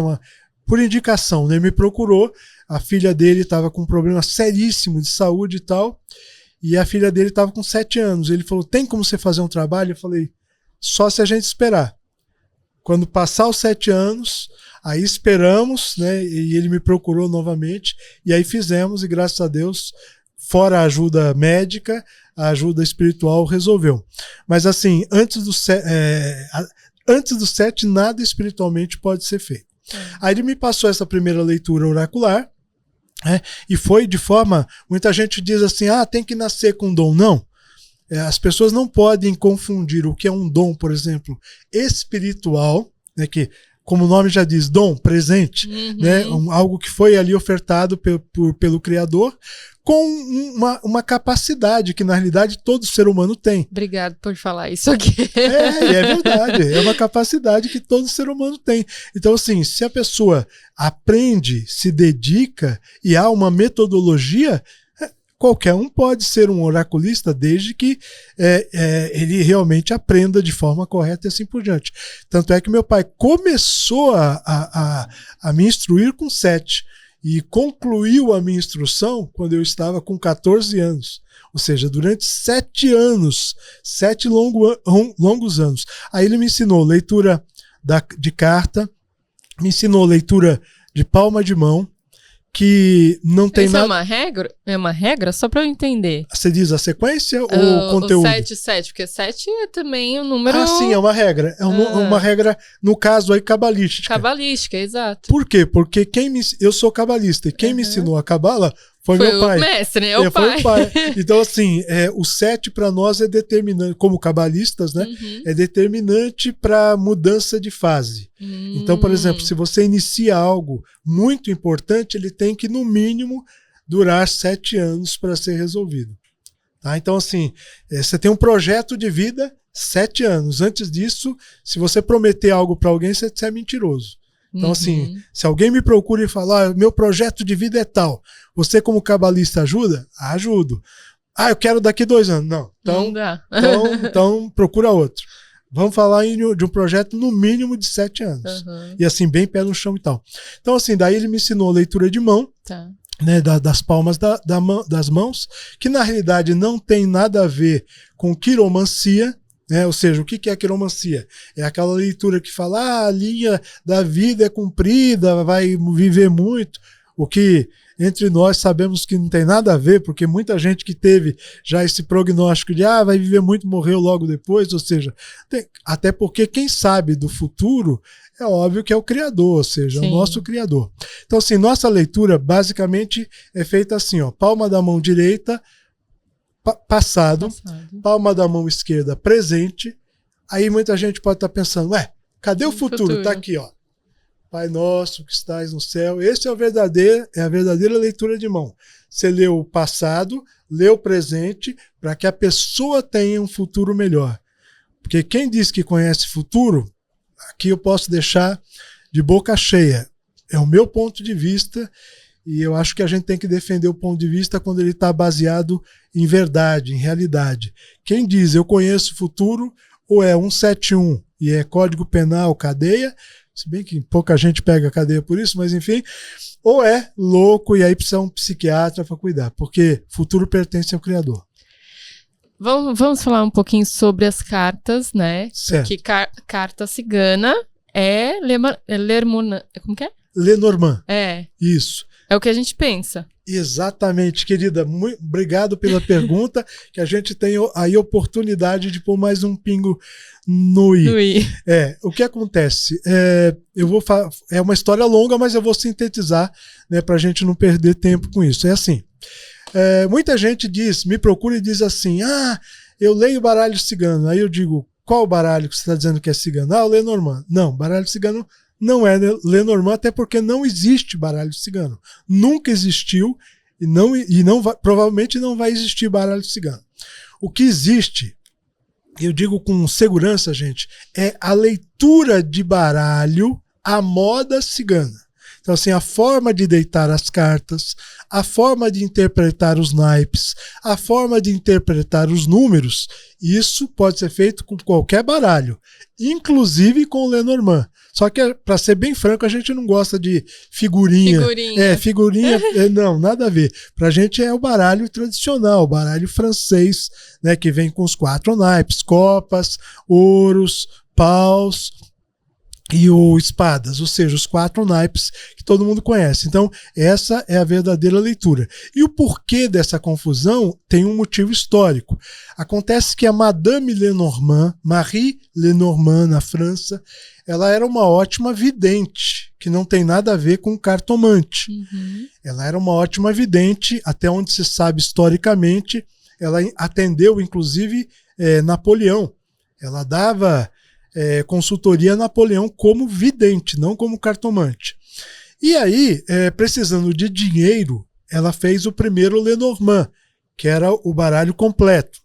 por indicação, né, me procurou, a filha dele estava com um problema seríssimo de saúde e tal, e a filha dele estava com 7 anos. Ele falou, tem como você fazer um trabalho? Eu falei, só se a gente esperar. Quando passar os 7 anos, aí esperamos, né, e ele me procurou novamente, e aí fizemos, e graças a Deus, fora a ajuda médica, a ajuda espiritual resolveu. Mas assim, antes dos 7, nada espiritualmente pode ser feito. Aí ele me passou essa primeira leitura oracular, e foi de forma... Muita gente diz assim, tem que nascer com dom. Não. As pessoas não podem confundir o que é um dom, por exemplo, espiritual, né, que, como o nome já diz, dom, presente, né, algo que foi ali ofertado pelo Criador, com uma capacidade que, na realidade, todo ser humano tem. Obrigado por falar isso aqui. É verdade. É uma capacidade que todo ser humano tem. Então, assim, se a pessoa aprende, se dedica e há uma metodologia, qualquer um pode ser um oraculista, desde que ele realmente aprenda de forma correta e assim por diante. Tanto é que meu pai começou a me instruir com 7 e concluiu a minha instrução quando eu estava com 14 anos. Ou seja, durante 7 anos, 7 longos anos. Aí ele me ensinou leitura de carta, me ensinou leitura de palma de mão, que não tem Isso nada... é uma regra? Só para eu entender. Você diz a sequência ou o conteúdo? O 7, porque 7 é também um número... sim, é uma regra. É uma regra, no caso aí, cabalística. Cabalística, exato. Por quê? Porque eu sou cabalista e quem me ensinou a cabala foi meu pai. Foi o mestre, né? Foi o pai. Então, assim, o 7 para nós é determinante, como cabalistas, né? É determinante para mudança de fase. Então, por exemplo, se você inicia algo muito importante, ele tem que, no mínimo, durar 7 anos para ser resolvido. Tá? Então, assim, você tem um projeto de vida, 7 anos. Antes disso, se você prometer algo para alguém, você é mentiroso. Então, assim, se alguém me procura e falar, meu projeto de vida é tal, você como cabalista ajuda? Ajudo. Eu quero daqui 2 anos. Não. Então procura outro. Vamos falar de um projeto no mínimo de 7 anos. E assim, bem pé no chão e tal. Então, assim, daí ele me ensinou leitura de mão, né, das palmas das mãos, que na realidade não tem nada a ver com quiromancia. Ou seja, o que é a quiromancia? É aquela leitura que fala, a linha da vida é comprida, vai viver muito, o que entre nós sabemos que não tem nada a ver, porque muita gente que teve já esse prognóstico de vai viver muito, morreu logo depois, ou seja, até porque quem sabe do futuro é óbvio que é o Criador, ou seja, o nosso Criador. Então, assim, nossa leitura basicamente é feita assim, palma da mão direita, passado, palma da mão esquerda, presente. Aí muita gente pode estar pensando, cadê o futuro? Está aqui, Pai nosso que estás no céu. Esse é a verdadeira leitura de mão. Você lê o passado, lê o presente, para que a pessoa tenha um futuro melhor. Porque quem diz que conhece futuro, aqui eu posso deixar de boca cheia. É o meu ponto de vista. E eu acho que a gente tem que defender o ponto de vista quando ele está baseado em verdade, em realidade. Quem diz eu conheço o futuro, ou é 171 e é Código Penal, cadeia, se bem que pouca gente pega cadeia por isso, mas enfim, ou é louco e aí precisa um psiquiatra para cuidar, porque futuro pertence ao Criador. Vamos falar um pouquinho sobre as cartas, né? Certo. Que carta cigana é como que é? Lenormand. Isso. É o que a gente pensa. Exatamente, querida. Muito obrigado pela pergunta, que a gente tem aí oportunidade de pôr mais um pingo no i. O que acontece? Eu vou é uma história longa, mas eu vou sintetizar, né, para a gente não perder tempo com isso. É assim, muita gente me procura e diz assim, eu leio baralho cigano. Aí eu digo, qual baralho que você está dizendo que é cigano? O Lenormand. Não, baralho cigano não é Lenormand, até porque não existe baralho cigano. Nunca existiu e não vai, provavelmente não vai existir baralho cigano. O que existe, eu digo com segurança, gente, é a leitura de baralho à moda cigana. Então, assim, a forma de deitar as cartas, a forma de interpretar os naipes, a forma de interpretar os números, isso pode ser feito com qualquer baralho, inclusive com o Lenormand. Só que, para ser bem franco, a gente não gosta de figurinha. Figurinha, não, nada a ver. Pra gente é o baralho tradicional, o baralho francês, né, que vem com os 4 naipes, copas, ouros, paus e o espadas, ou seja, os 4 naipes que todo mundo conhece. Então, essa é a verdadeira leitura. E o porquê dessa confusão tem um motivo histórico. Acontece que a Madame Lenormand, Marie Lenormand, na França, ela era uma ótima vidente, que não tem nada a ver com cartomante. Uhum. Ela era uma ótima vidente, até onde se sabe historicamente. Ela atendeu, inclusive, Napoleão. Ela dava consultoria a Napoleão como vidente, não como cartomante. E aí, precisando de dinheiro, ela fez o primeiro Lenormand, que era o baralho completo.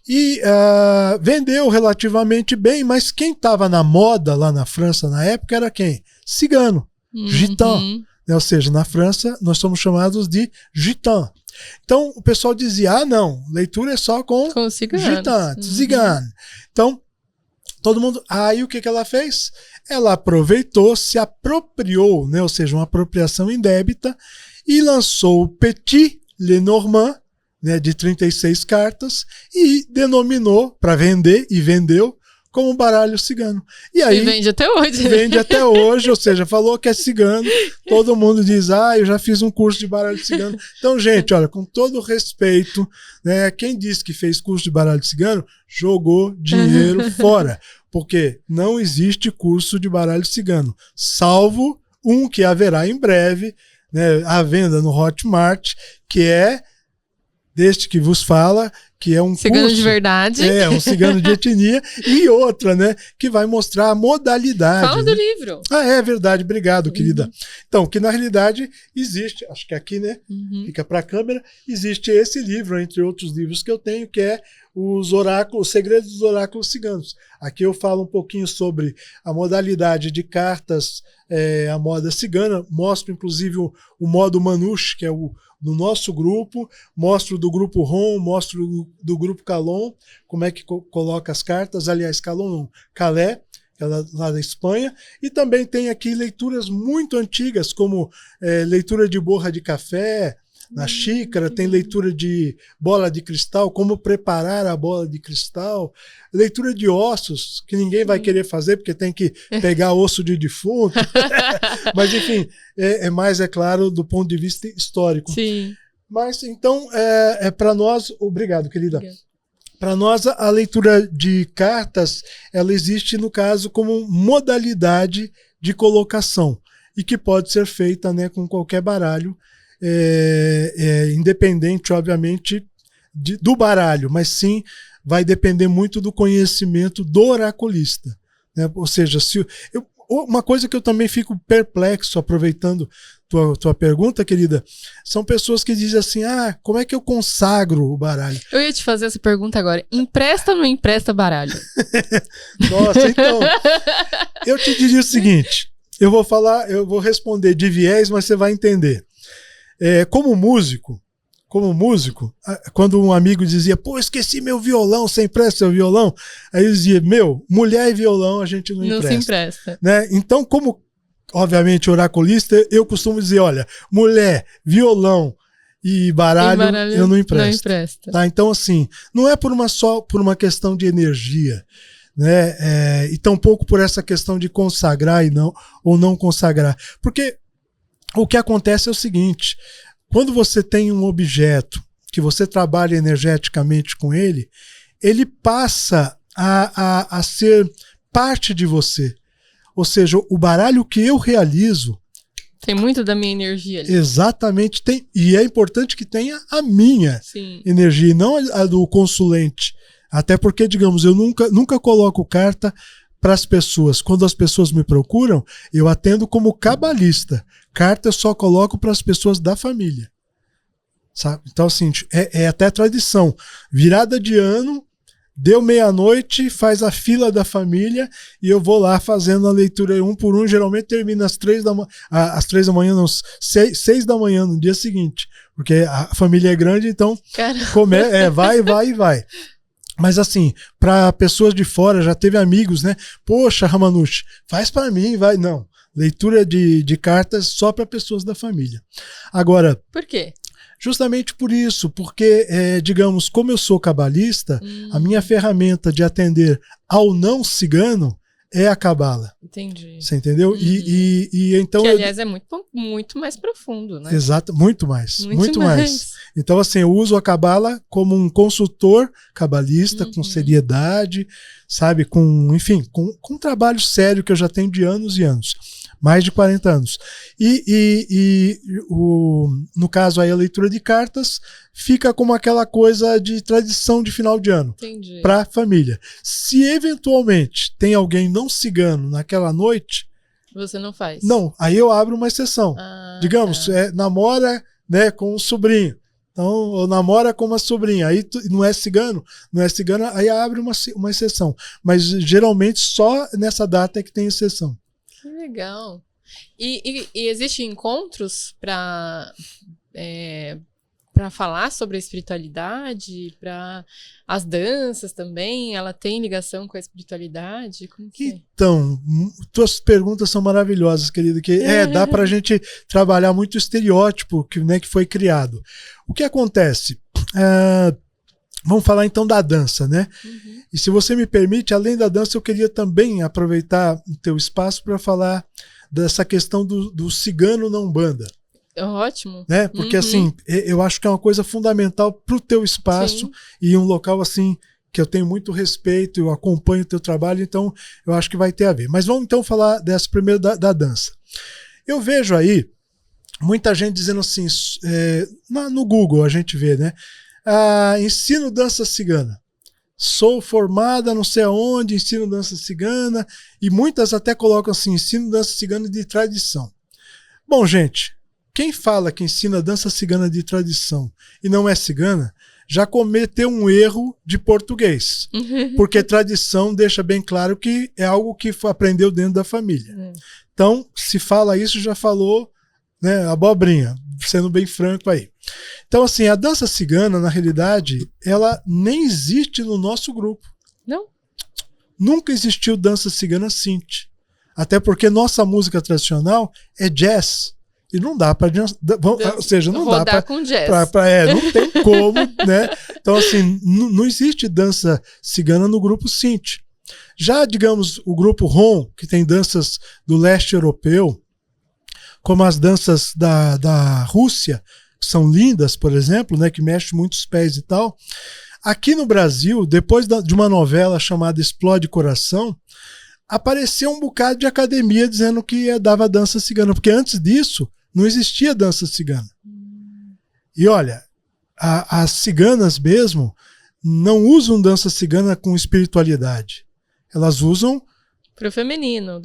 E vendeu relativamente bem, mas quem estava na moda lá na França na época era quem? Cigano, gitan. Ou seja, na França nós somos chamados de gitan. Então o pessoal dizia, não, leitura é só com gitan, cigano. Então, todo mundo... Aí o que ela fez? Ela aproveitou, se apropriou, né? Ou seja, uma apropriação indébita, e lançou o Petit Lenormand, né, de 36 cartas, e denominou para vender, e vendeu, como baralho cigano. E aí vende até hoje. Vende até hoje, ou seja, falou que é cigano, todo mundo diz, eu já fiz um curso de baralho cigano. Então, gente, olha, com todo respeito, né, quem disse que fez curso de baralho cigano, jogou dinheiro fora, porque não existe curso de baralho cigano, salvo um que haverá em breve, né, à venda no Hotmart, que é deste que vos fala, que é um cigano curso, de verdade. Um cigano de etnia, e outra, né, que vai mostrar a modalidade. Fala do livro. É verdade, obrigado, querida. Então, que na realidade existe, acho que aqui, né, fica para a câmera, existe esse livro, entre outros livros que eu tenho, que é os segredos dos oráculos ciganos. Aqui eu falo um pouquinho sobre a modalidade de cartas, a moda cigana, mostro inclusive o modo Manouche, que é do nosso grupo, mostro do grupo Ron, mostro do grupo Calon, como é que coloca as cartas, aliás, Calon não, Calais, lá da Espanha, e também tem aqui leituras muito antigas, como leitura de borra de café, na xícara, tem leitura de bola de cristal, como preparar a bola de cristal, leitura de ossos, que ninguém vai querer fazer, porque tem que pegar osso de defunto. Mas, enfim, mais, é claro, do ponto de vista histórico. Sim. Mas, então, para nós... Obrigado, querida. Para nós, a leitura de cartas, ela existe, no caso, como modalidade de colocação, e que pode ser feita, né, com qualquer baralho, independente, obviamente, do baralho, mas sim vai depender muito do conhecimento do oraculista, né? Ou seja, uma coisa que eu também fico perplexo, aproveitando tua pergunta, querida, são pessoas que dizem assim, como é que eu consagro o baralho? Eu ia te fazer essa pergunta agora, empresta ou não empresta baralho? Nossa, então, eu te diria o seguinte, eu vou responder de viés, mas você vai entender. Como músico, quando um amigo dizia, esqueci meu violão, você empresta seu violão? Aí eu dizia, mulher e violão a gente não empresta. Não se empresta. Né? Então, como, obviamente, oraculista, eu costumo dizer, olha, mulher, violão e baralho eu não empresto. Não empresta. Tá? Então, assim, não é só por uma questão de energia, né? E tampouco por essa questão de consagrar ou não consagrar. Porque o que acontece é o seguinte, quando você tem um objeto que você trabalha energeticamente com ele, ele passa a ser parte de você. Ou seja, o baralho que eu realizo... Tem muito da minha energia ali. Exatamente, tem. E é importante que tenha a minha energia, e não a do consulente. Até porque, digamos, eu nunca coloco carta para as pessoas, quando as pessoas me procuram, eu atendo como cabalista. Carta eu só coloco para as pessoas da família. Sabe? Então, assim, é até tradição. Virada de ano, deu meia-noite, faz a fila da família e eu vou lá fazendo a leitura um por um. Geralmente termina às 3 da manhã, não, 6 da manhã no dia seguinte. Porque a família é grande, então vai. Mas assim, para pessoas de fora, já teve amigos, né? Poxa, Ramanush, faz para mim, vai. Não, leitura de cartas só para pessoas da família. Agora... Por quê? Justamente por isso, porque, digamos, como eu sou cabalista, a minha ferramenta de atender ao não cigano é a cabala. Entendi. Você entendeu? E então que, aliás, é muito mais profundo, né? Exato, muito mais. Então, assim, eu uso a cabala como um consultor cabalista, com seriedade, sabe? Enfim, com um trabalho sério que eu já tenho de anos e anos. Mais de 40 anos. No caso aí, a leitura de cartas fica como aquela coisa de tradição de final de ano para a família. Se eventualmente tem alguém não cigano naquela noite... Você não faz? Não, aí eu abro uma exceção. Digamos, namora, né, com um sobrinho. Então, ou namora com uma sobrinha. Aí não é cigana, aí abre uma exceção. Mas geralmente só nessa data é que tem exceção. Que legal. E existem encontros para falar sobre a espiritualidade, para as danças também? Ela tem ligação com a espiritualidade? Como que é? Então, tuas perguntas são maravilhosas, querido. Dá para a gente trabalhar muito o estereótipo que foi criado. O que acontece? Vamos falar então da dança, né? E se você me permite, além da dança, eu queria também aproveitar o teu espaço para falar dessa questão do cigano na Umbanda. Ótimo. Né? Porque assim, eu acho que é uma coisa fundamental para o teu espaço e um local assim que eu tenho muito respeito, eu acompanho o teu trabalho, então eu acho que vai ter a ver. Mas vamos então falar dessa primeiro da dança. Eu vejo aí muita gente dizendo assim, no Google a gente vê, né? Ensino dança cigana. Sou formada não sei aonde, ensino dança cigana, e muitas até colocam assim, ensino dança cigana de tradição. Bom, gente, quem fala que ensina dança cigana de tradição e não é cigana, já cometeu um erro de português, porque tradição deixa bem claro que é algo que aprendeu dentro da família. Então, se fala isso, já falou, né, abobrinha, sendo bem franco aí. Então, assim, a dança cigana, na realidade, ela nem existe no nosso grupo. Não? Nunca existiu dança cigana Sinti. Até porque nossa música tradicional é jazz. E não dá para... Ou seja, não dá para... com jazz. Não tem como, né? Então, assim, não existe dança cigana no grupo Sinti. Já, digamos, o grupo Rom, que tem danças do leste europeu, como as danças da Rússia, que são lindas, por exemplo, né, que mexe muito os pés e tal. Aqui no Brasil, depois de uma novela chamada Explode Coração, apareceu um bocado de academia dizendo que dava dança cigana, porque antes disso não existia dança cigana. E olha, as ciganas mesmo não usam dança cigana com espiritualidade. Elas usam pro feminino.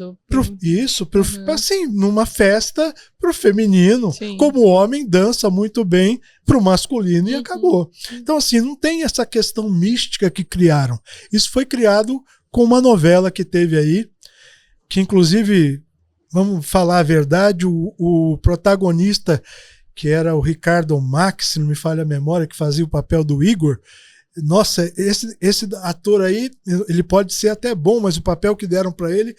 Assim, numa festa pro feminino, como o homem dança muito bem pro masculino e acabou. Então, assim, não tem essa questão mística que criaram. Isso foi criado com uma novela que teve aí, que inclusive, vamos falar a verdade, o protagonista, que era o Ricardo Max, se não me falha a memória, que fazia o papel do Igor. Nossa, esse ator aí, ele pode ser até bom, mas o papel que deram para ele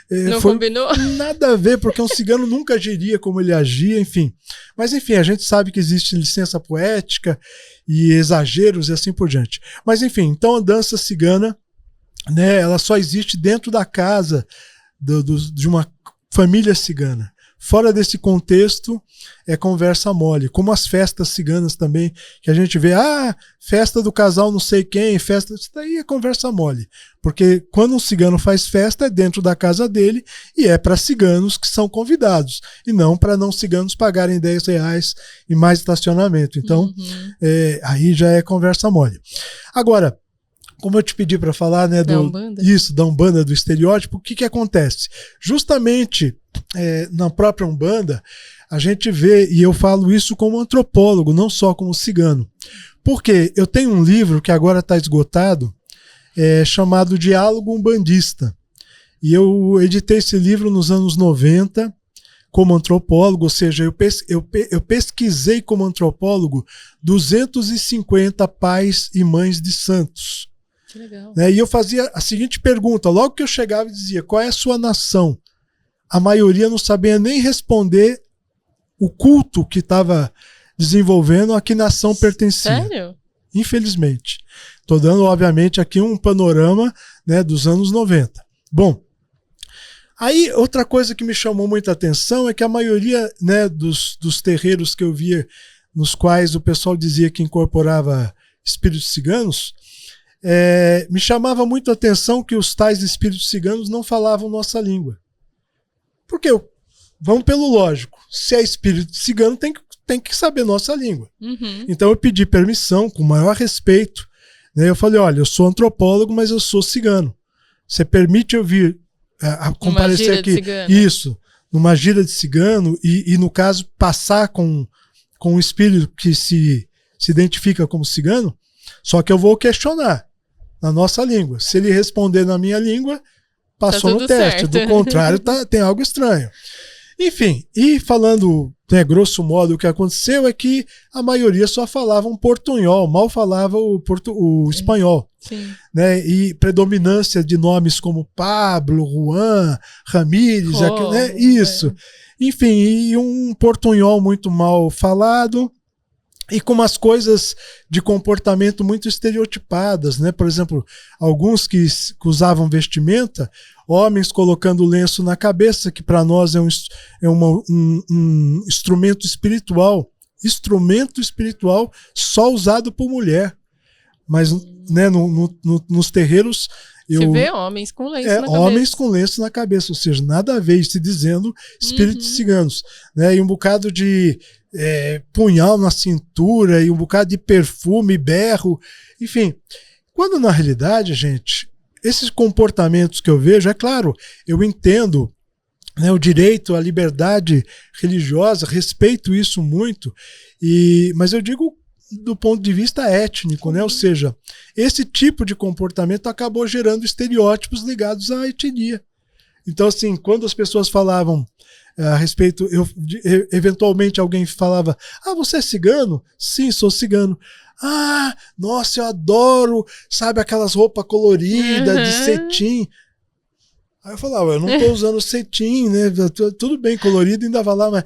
não combinou? Nada a ver, porque um cigano nunca agiria como ele agia, enfim. Mas enfim, a gente sabe que existe licença poética e exageros e assim por diante. Mas enfim, então a dança cigana, né, ela só existe dentro da casa de uma família cigana. Fora desse contexto, é conversa mole. Como as festas ciganas também, que a gente vê, festa do casal não sei quem, isso daí é conversa mole. Porque quando um cigano faz festa, é dentro da casa dele e é para ciganos que são convidados. E não para não ciganos pagarem R$10 e mais estacionamento. Então, aí já é conversa mole. Agora, como eu te pedi para falar, né, Da Umbanda? Isso, da Umbanda, do estereótipo, o que acontece? Justamente na própria Umbanda, a gente vê, e eu falo isso como antropólogo, não só como cigano. Porque eu tenho um livro que agora está esgotado, chamado Diálogo Umbandista. E eu editei esse livro nos anos 90 como antropólogo, ou seja, eu pesquisei como antropólogo 250 pais e mães de santos. Que legal. Né? E eu fazia a seguinte pergunta, logo que eu chegava e dizia, qual é a sua nação? A maioria não sabia nem responder o culto que estava desenvolvendo, a que nação pertencia. Sério? Infelizmente. Estou dando, obviamente, aqui um panorama, né, dos anos 90. Bom, aí outra coisa que me chamou muita atenção é que a maioria, né, dos terreiros que eu via, nos quais o pessoal dizia que incorporava espíritos ciganos, me chamava muito a atenção que os tais espíritos ciganos não falavam nossa língua. Porque, vamos pelo lógico, se é espírito cigano tem que saber nossa língua. Uhum. Então eu pedi permissão, com o maior respeito, né? Eu falei, olha, eu sou antropólogo, mas eu sou cigano. Você permite eu vir comparecer aqui? Isso, numa gira de cigano e no caso, passar com um espírito que se identifica como cigano, só que eu vou questionar na nossa língua. Se ele responder na minha língua, passou no teste. Certo. Do contrário, tem algo estranho. Enfim, e falando, né, grosso modo, o que aconteceu é que a maioria só falava um portunhol, mal falava o espanhol. Sim. Né, e predominância de nomes como Pablo, Juan, Ramírez, né, isso. Enfim, e um portunhol muito mal falado e com umas coisas de comportamento muito estereotipadas, né? Por exemplo, alguns que usavam vestimenta, homens colocando lenço na cabeça, que para nós é um instrumento espiritual só usado por mulher. Mas, né, nos terreiros... Você vê homens com lenço na cabeça. Homens com lenço na cabeça, ou seja, nada a ver se dizendo espíritos ciganos. Né, e um bocado de punhal na cintura, e um bocado de perfume, berro, enfim. Quando na realidade, gente, esses comportamentos que eu vejo, é claro, eu entendo, né, o direito à liberdade religiosa, respeito isso muito, mas eu digo do ponto de vista étnico, né? Ou seja, esse tipo de comportamento acabou gerando estereótipos ligados à etnia. Então, assim, quando as pessoas falavam a respeito, eventualmente alguém falava, você é cigano? Sim, sou cigano. Nossa, eu adoro, sabe, aquelas roupas coloridas, de cetim. Aí eu falava, eu não estou usando cetim, né? Tudo bem, colorido ainda vai lá, mas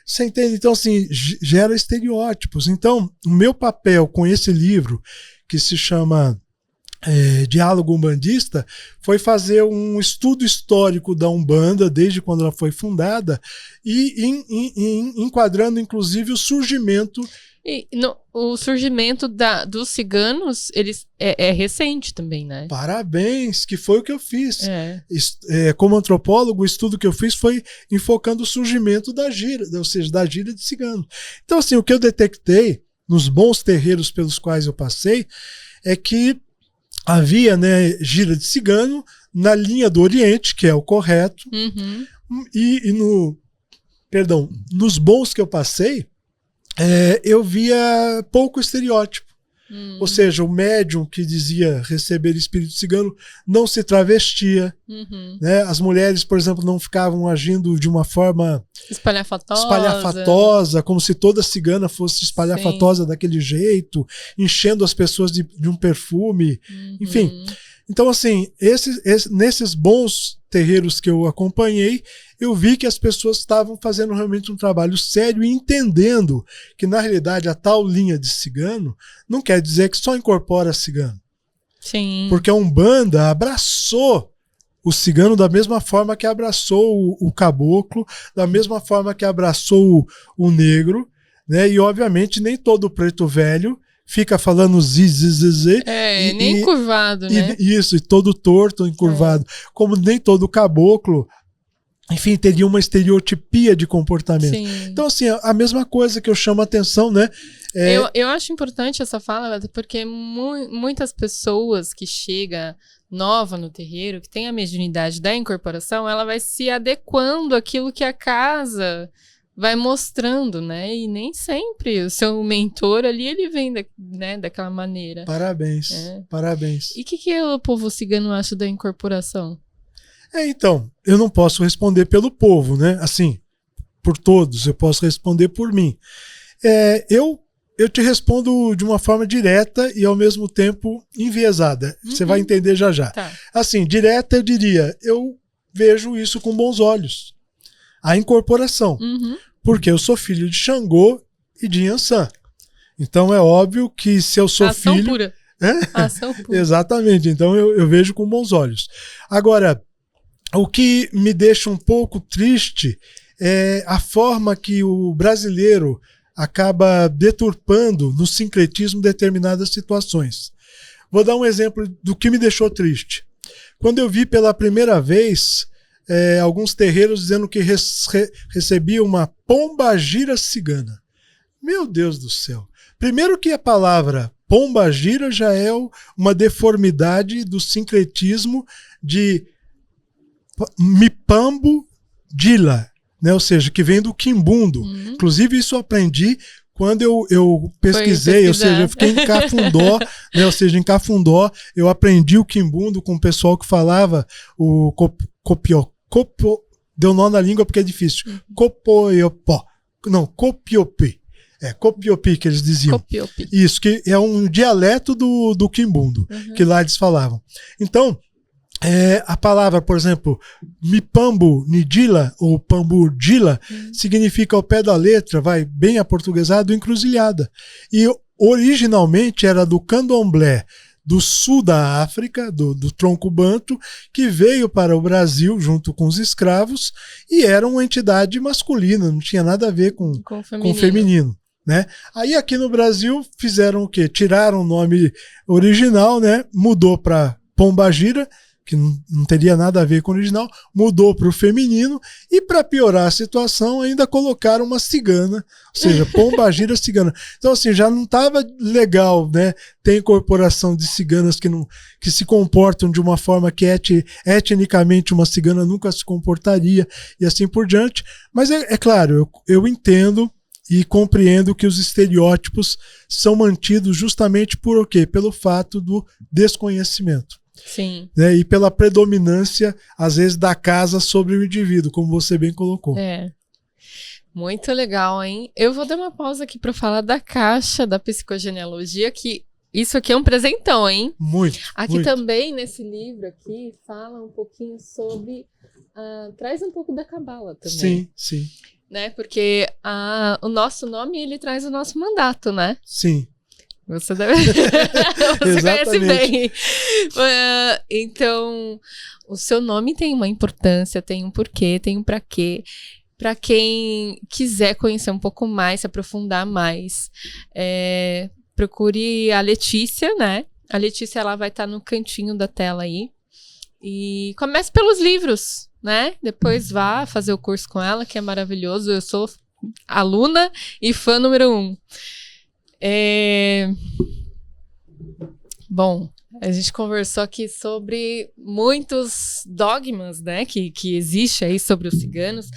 você entende? Então, assim, gera estereótipos. Então, o meu papel com esse livro, que se chama Diálogo Umbandista, foi fazer um estudo histórico da Umbanda, desde quando ela foi fundada, e enquadrando, inclusive, o surgimento... o surgimento dos ciganos é recente também, né? Parabéns, que foi o que eu fiz. Como antropólogo, o estudo que eu fiz foi enfocando o surgimento da gira, ou seja, da gira de cigano. Então, assim, o que eu detectei nos bons terreiros pelos quais eu passei é que havia, né, gira de cigano na linha do Oriente, que é o correto, nos bons que eu passei, eu via pouco estereótipo. Ou seja, o médium que dizia receber espírito cigano não se travestia. Né? As mulheres, por exemplo, não ficavam agindo de uma forma espalhafatosa, como se toda cigana fosse espalhafatosa daquele jeito, enchendo as pessoas de um perfume. Enfim. Então, assim, nesses bons terreiros que eu acompanhei, eu vi que as pessoas estavam fazendo realmente um trabalho sério e entendendo que, na realidade, a tal linha de cigano não quer dizer que só incorpora cigano. Sim. Porque a Umbanda abraçou o cigano da mesma forma que abraçou o caboclo, da mesma forma que abraçou o negro, né? E, obviamente, nem todo preto velho fica falando zzzz. Nem curvado, né? Isso, e todo torto, encurvado. Como nem todo caboclo enfim, teria uma estereotipia de comportamento. Sim. Então, assim, a mesma coisa que eu chamo a atenção, né? Eu acho importante essa fala, porque muitas pessoas que chegam nova no terreiro, que tem a mediunidade da incorporação, ela vai se adequando àquilo que a casa vai mostrando, né? E nem sempre o seu mentor ali, ele vem daquela maneira. Parabéns, parabéns. E o que o povo cigano acha da incorporação? Então, eu não posso responder pelo povo, né? Assim, por todos, eu posso responder por mim. Eu te respondo de uma forma direta e ao mesmo tempo enviesada. Você vai entender já já. Tá. Assim, direta eu diria, eu vejo isso com bons olhos. A incorporação. Porque eu sou filho de Xangô e de Yansan. Então é óbvio que se eu sou Ação filho... pura. Ação pura. Exatamente, então eu vejo com bons olhos. Agora, o que me deixa um pouco triste é a forma que o brasileiro acaba deturpando no sincretismo determinadas situações. Vou dar um exemplo do que me deixou triste. Quando eu vi pela primeira vez alguns terreiros dizendo que recebia uma pombagira cigana. Meu Deus do céu. Primeiro que a palavra pombagira já é uma deformidade do sincretismo de mipambo dila, né? Ou seja, que vem do quimbundo. Inclusive isso eu aprendi quando eu pesquisei, ou seja, eu fiquei em Cafundó, né? Ou seja, em Cafundó eu aprendi o quimbundo com o pessoal que falava o deu nó na língua porque é difícil. Copoiopó. Não, copiopi. Copiopi que eles diziam. Copiopi. Isso, que é um dialeto do quimbundo, que lá eles falavam. Então, a palavra, por exemplo, mipambo nidila ou pambudila significa ao pé da letra, vai bem aportuguesado, encruzilhada. E originalmente era do candomblé do sul da África, do tronco banto, que veio para o Brasil junto com os escravos e era uma entidade masculina, não tinha nada a ver com o feminino. Né? Aí aqui no Brasil fizeram o quê? Tiraram o nome original, né? Mudou para pombagira, que não teria nada a ver com o original, mudou para o feminino e para piorar a situação ainda colocaram uma cigana, ou seja, pombagira cigana. Então assim, já não estava legal, né? Tem incorporação de ciganas que se comportam de uma forma que etnicamente uma cigana nunca se comportaria e assim por diante. Mas é claro, eu entendo e compreendo que os estereótipos são mantidos justamente por o quê? Pelo fato do desconhecimento. Sim. Né? E pela predominância, às vezes, da casa sobre o indivíduo, como você bem colocou. Muito legal, hein? Eu vou dar uma pausa aqui para falar da caixa da psicogenealogia, que isso aqui é um presentão, hein? Muito. Aqui muito. também, nesse livro aqui, fala um pouquinho sobre... traz um pouco da cabala também. Sim, sim. Né? Porque o nosso nome, ele traz o nosso mandato, né? Sim. Você deve... Você conhece bem. Então, o seu nome tem uma importância, tem um porquê, tem um pra quê. Para quem quiser conhecer um pouco mais, se aprofundar mais, procure a Letícia, né? A Letícia, ela vai estar no cantinho da tela aí. E comece pelos livros, né? Depois vá fazer o curso com ela, que é maravilhoso. Eu sou aluna e fã número 1. Bom, a gente conversou aqui sobre muitos dogmas, né, que existe aí sobre os ciganos.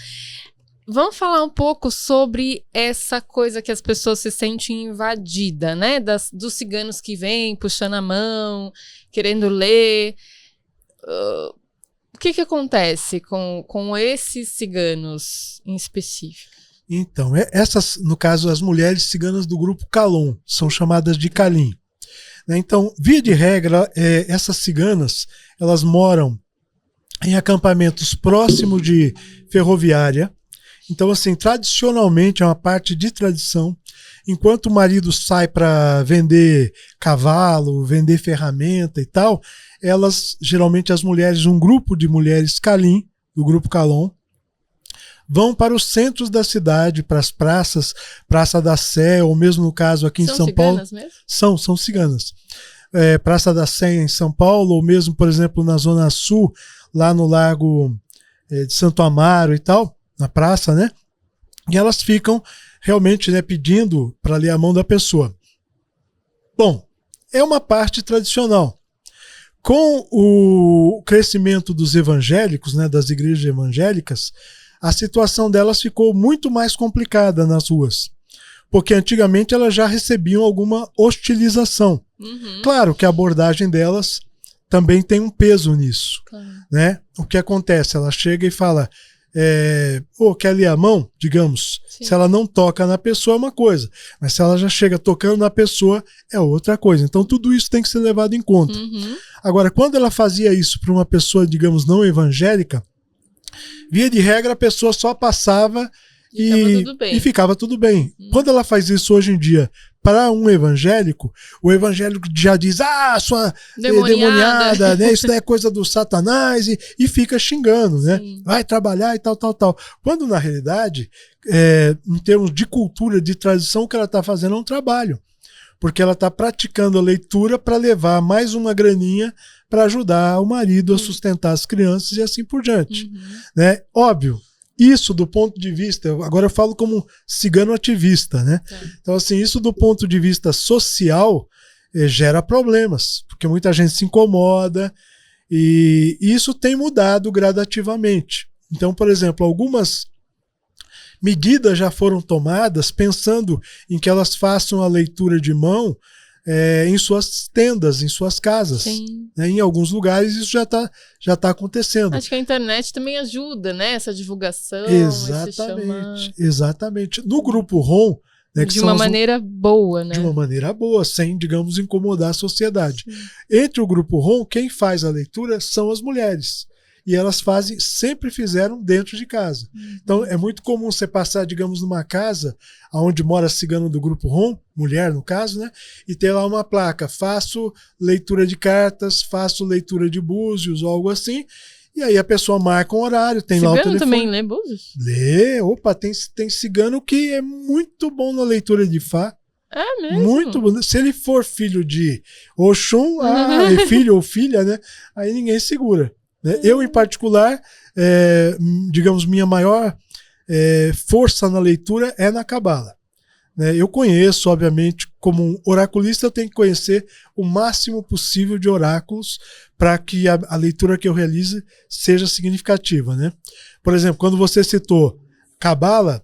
Vamos falar um pouco sobre essa coisa que as pessoas se sentem invadidas, né, dos ciganos que vêm puxando a mão, querendo ler. O que acontece com esses ciganos em específico? Então, essas, no caso, as mulheres ciganas do grupo Calon, são chamadas de Calim. Então, via de regra, essas ciganas, elas moram em acampamentos próximos de ferroviária. Então, assim, tradicionalmente, é uma parte de tradição. Enquanto o marido sai para vender cavalo, vender ferramenta e tal, elas, geralmente as mulheres, um grupo de mulheres Calim, do grupo Calon, vão para os centros da cidade, para as praças, Praça da Sé, ou mesmo no caso aqui em São Paulo. Mesmo? São ciganas. Praça da Sé em São Paulo, ou mesmo, por exemplo, na Zona Sul, lá no Largo de Santo Amaro e tal, na praça, né? E elas ficam realmente, né, pedindo para ler a mão da pessoa. Bom, é uma parte tradicional. Com o crescimento dos evangélicos, né, das igrejas evangélicas, a situação delas ficou muito mais complicada nas ruas. Porque antigamente elas já recebiam alguma hostilização. Uhum. Claro que a abordagem delas também tem um peso nisso. Claro. Né? O que acontece? Ela chega e fala, quer ler a mão? Digamos. Sim. Se ela não toca na pessoa é uma coisa, mas se ela já chega tocando na pessoa é outra coisa. Então tudo isso tem que ser levado em conta. Uhum. Agora, quando ela fazia isso para uma pessoa, digamos, não evangélica, via de regra a pessoa só passava e ficava tudo bem. Quando ela faz isso hoje em dia para um evangélico, o evangélico já diz, sua demoniada, né? Isso é coisa do Satanás, e fica xingando, né? Sim. Vai trabalhar e tal. Quando na realidade, em termos de cultura, de tradição, o que ela está fazendo é um trabalho. Porque ela está praticando a leitura para levar mais uma graninha para ajudar o marido a sustentar as crianças e assim por diante. Né? Óbvio, isso do ponto de vista, agora eu falo como cigano ativista, né? Então assim, isso do ponto de vista social gera problemas, porque muita gente se incomoda e isso tem mudado gradativamente. Então, por exemplo, algumas medidas já foram tomadas pensando em que elas façam a leitura de mão em suas tendas, em suas casas. Sim. Né? Em alguns lugares isso já tá acontecendo. Acho que a internet também ajuda, né? Essa divulgação. Exatamente. No grupo ROM, né, de uma maneira boa, né? De uma maneira boa, sem, digamos, incomodar a sociedade. Sim. Entre o grupo ROM, quem faz a leitura são as mulheres. E elas sempre fizeram dentro de casa. Então é muito comum você passar, digamos, numa casa onde mora cigano do grupo ROM, mulher no caso, né? E ter lá uma placa, faço leitura de cartas, faço leitura de búzios ou algo assim. E aí a pessoa marca um horário, tem lá o telefone. Cigano também lê búzios? Lê, tem cigano que é muito bom na leitura de Fá. É mesmo? Muito bom. Se ele for filho de Oxum, filho ou filha, né? Aí ninguém segura. Né? Eu, em particular, digamos, minha maior força na leitura é na Cabala. Né? Eu conheço, obviamente, como um oraculista, eu tenho que conhecer o máximo possível de oráculos para que a leitura que eu realize seja significativa. Né? Por exemplo, quando você citou Cabala,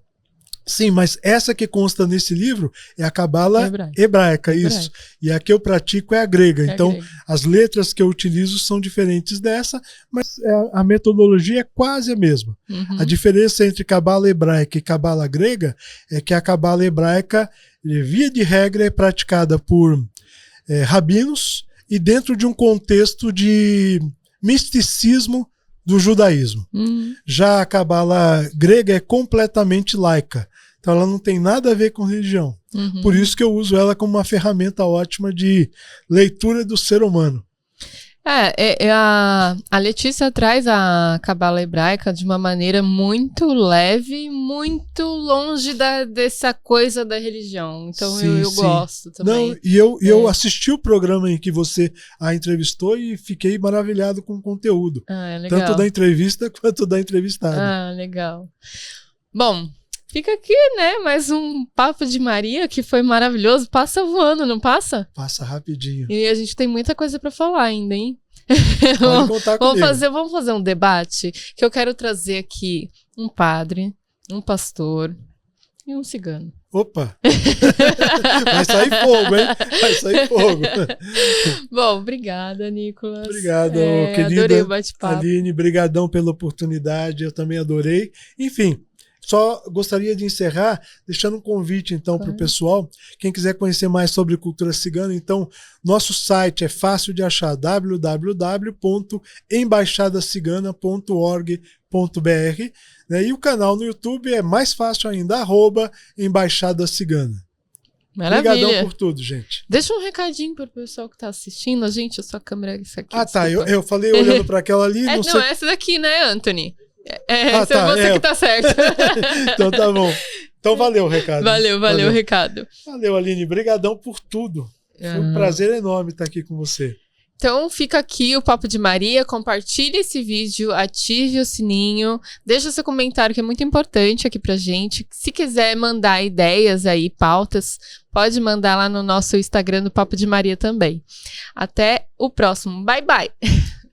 sim, mas essa que consta nesse livro é a Cabala hebraica, isso. E a que eu pratico é a grega. Então, as letras que eu utilizo são diferentes dessa, mas a metodologia é quase a mesma. A diferença entre Cabala hebraica e Cabala grega é que a Cabala hebraica, via de regra, é praticada por rabinos e dentro de um contexto de misticismo do judaísmo. Já a Cabala grega é completamente laica. Então ela não tem nada a ver com religião. Por isso que eu uso ela como uma ferramenta ótima de leitura do ser humano. A Letícia traz a Cabala hebraica de uma maneira muito leve, muito longe dessa coisa da religião. Então eu gosto também. Não, e eu assisti o programa em que você a entrevistou e fiquei maravilhado com o conteúdo. Legal. Tanto da entrevista quanto da entrevistada. Legal. Bom, fica aqui, né? Mais um Papo de Maria que foi maravilhoso. Passa voando, não passa? Passa rapidinho. E a gente tem muita coisa para falar ainda, hein? Pode contar comigo. Vamos fazer um debate que eu quero trazer aqui um padre, um pastor e um cigano. Opa! Vai sair fogo, hein? Vai sair fogo. Bom, obrigada, Nicolas. Obrigado, querida. Adorei o bate-papo. Aline, brigadão pela oportunidade. Eu também adorei. Enfim, só gostaria de encerrar deixando um convite, então, para o pessoal. Quem quiser conhecer mais sobre cultura cigana, então, nosso site é fácil de achar, www.embaixadacigana.org.br, né? E o canal no YouTube é mais fácil ainda, @Embaixada Cigana. Maravilha. Obrigadão por tudo, gente. Deixa um recadinho para o pessoal que está assistindo. Gente, a sua câmera é isso aqui. Tá. Eu falei olhando para aquela ali. Não, sei... essa daqui, né, Anthony? Você que tá certo. Então tá bom. Então valeu o recado. Valeu o recado. Valeu, Aline. Brigadão por tudo. Foi um prazer enorme estar aqui com você. Então fica aqui o Papo de Maria, compartilhe esse vídeo, ative o sininho, deixa seu comentário que é muito importante aqui pra gente. Se quiser mandar ideias aí, pautas, pode mandar lá no nosso Instagram do Papo de Maria também. Até o próximo, bye bye!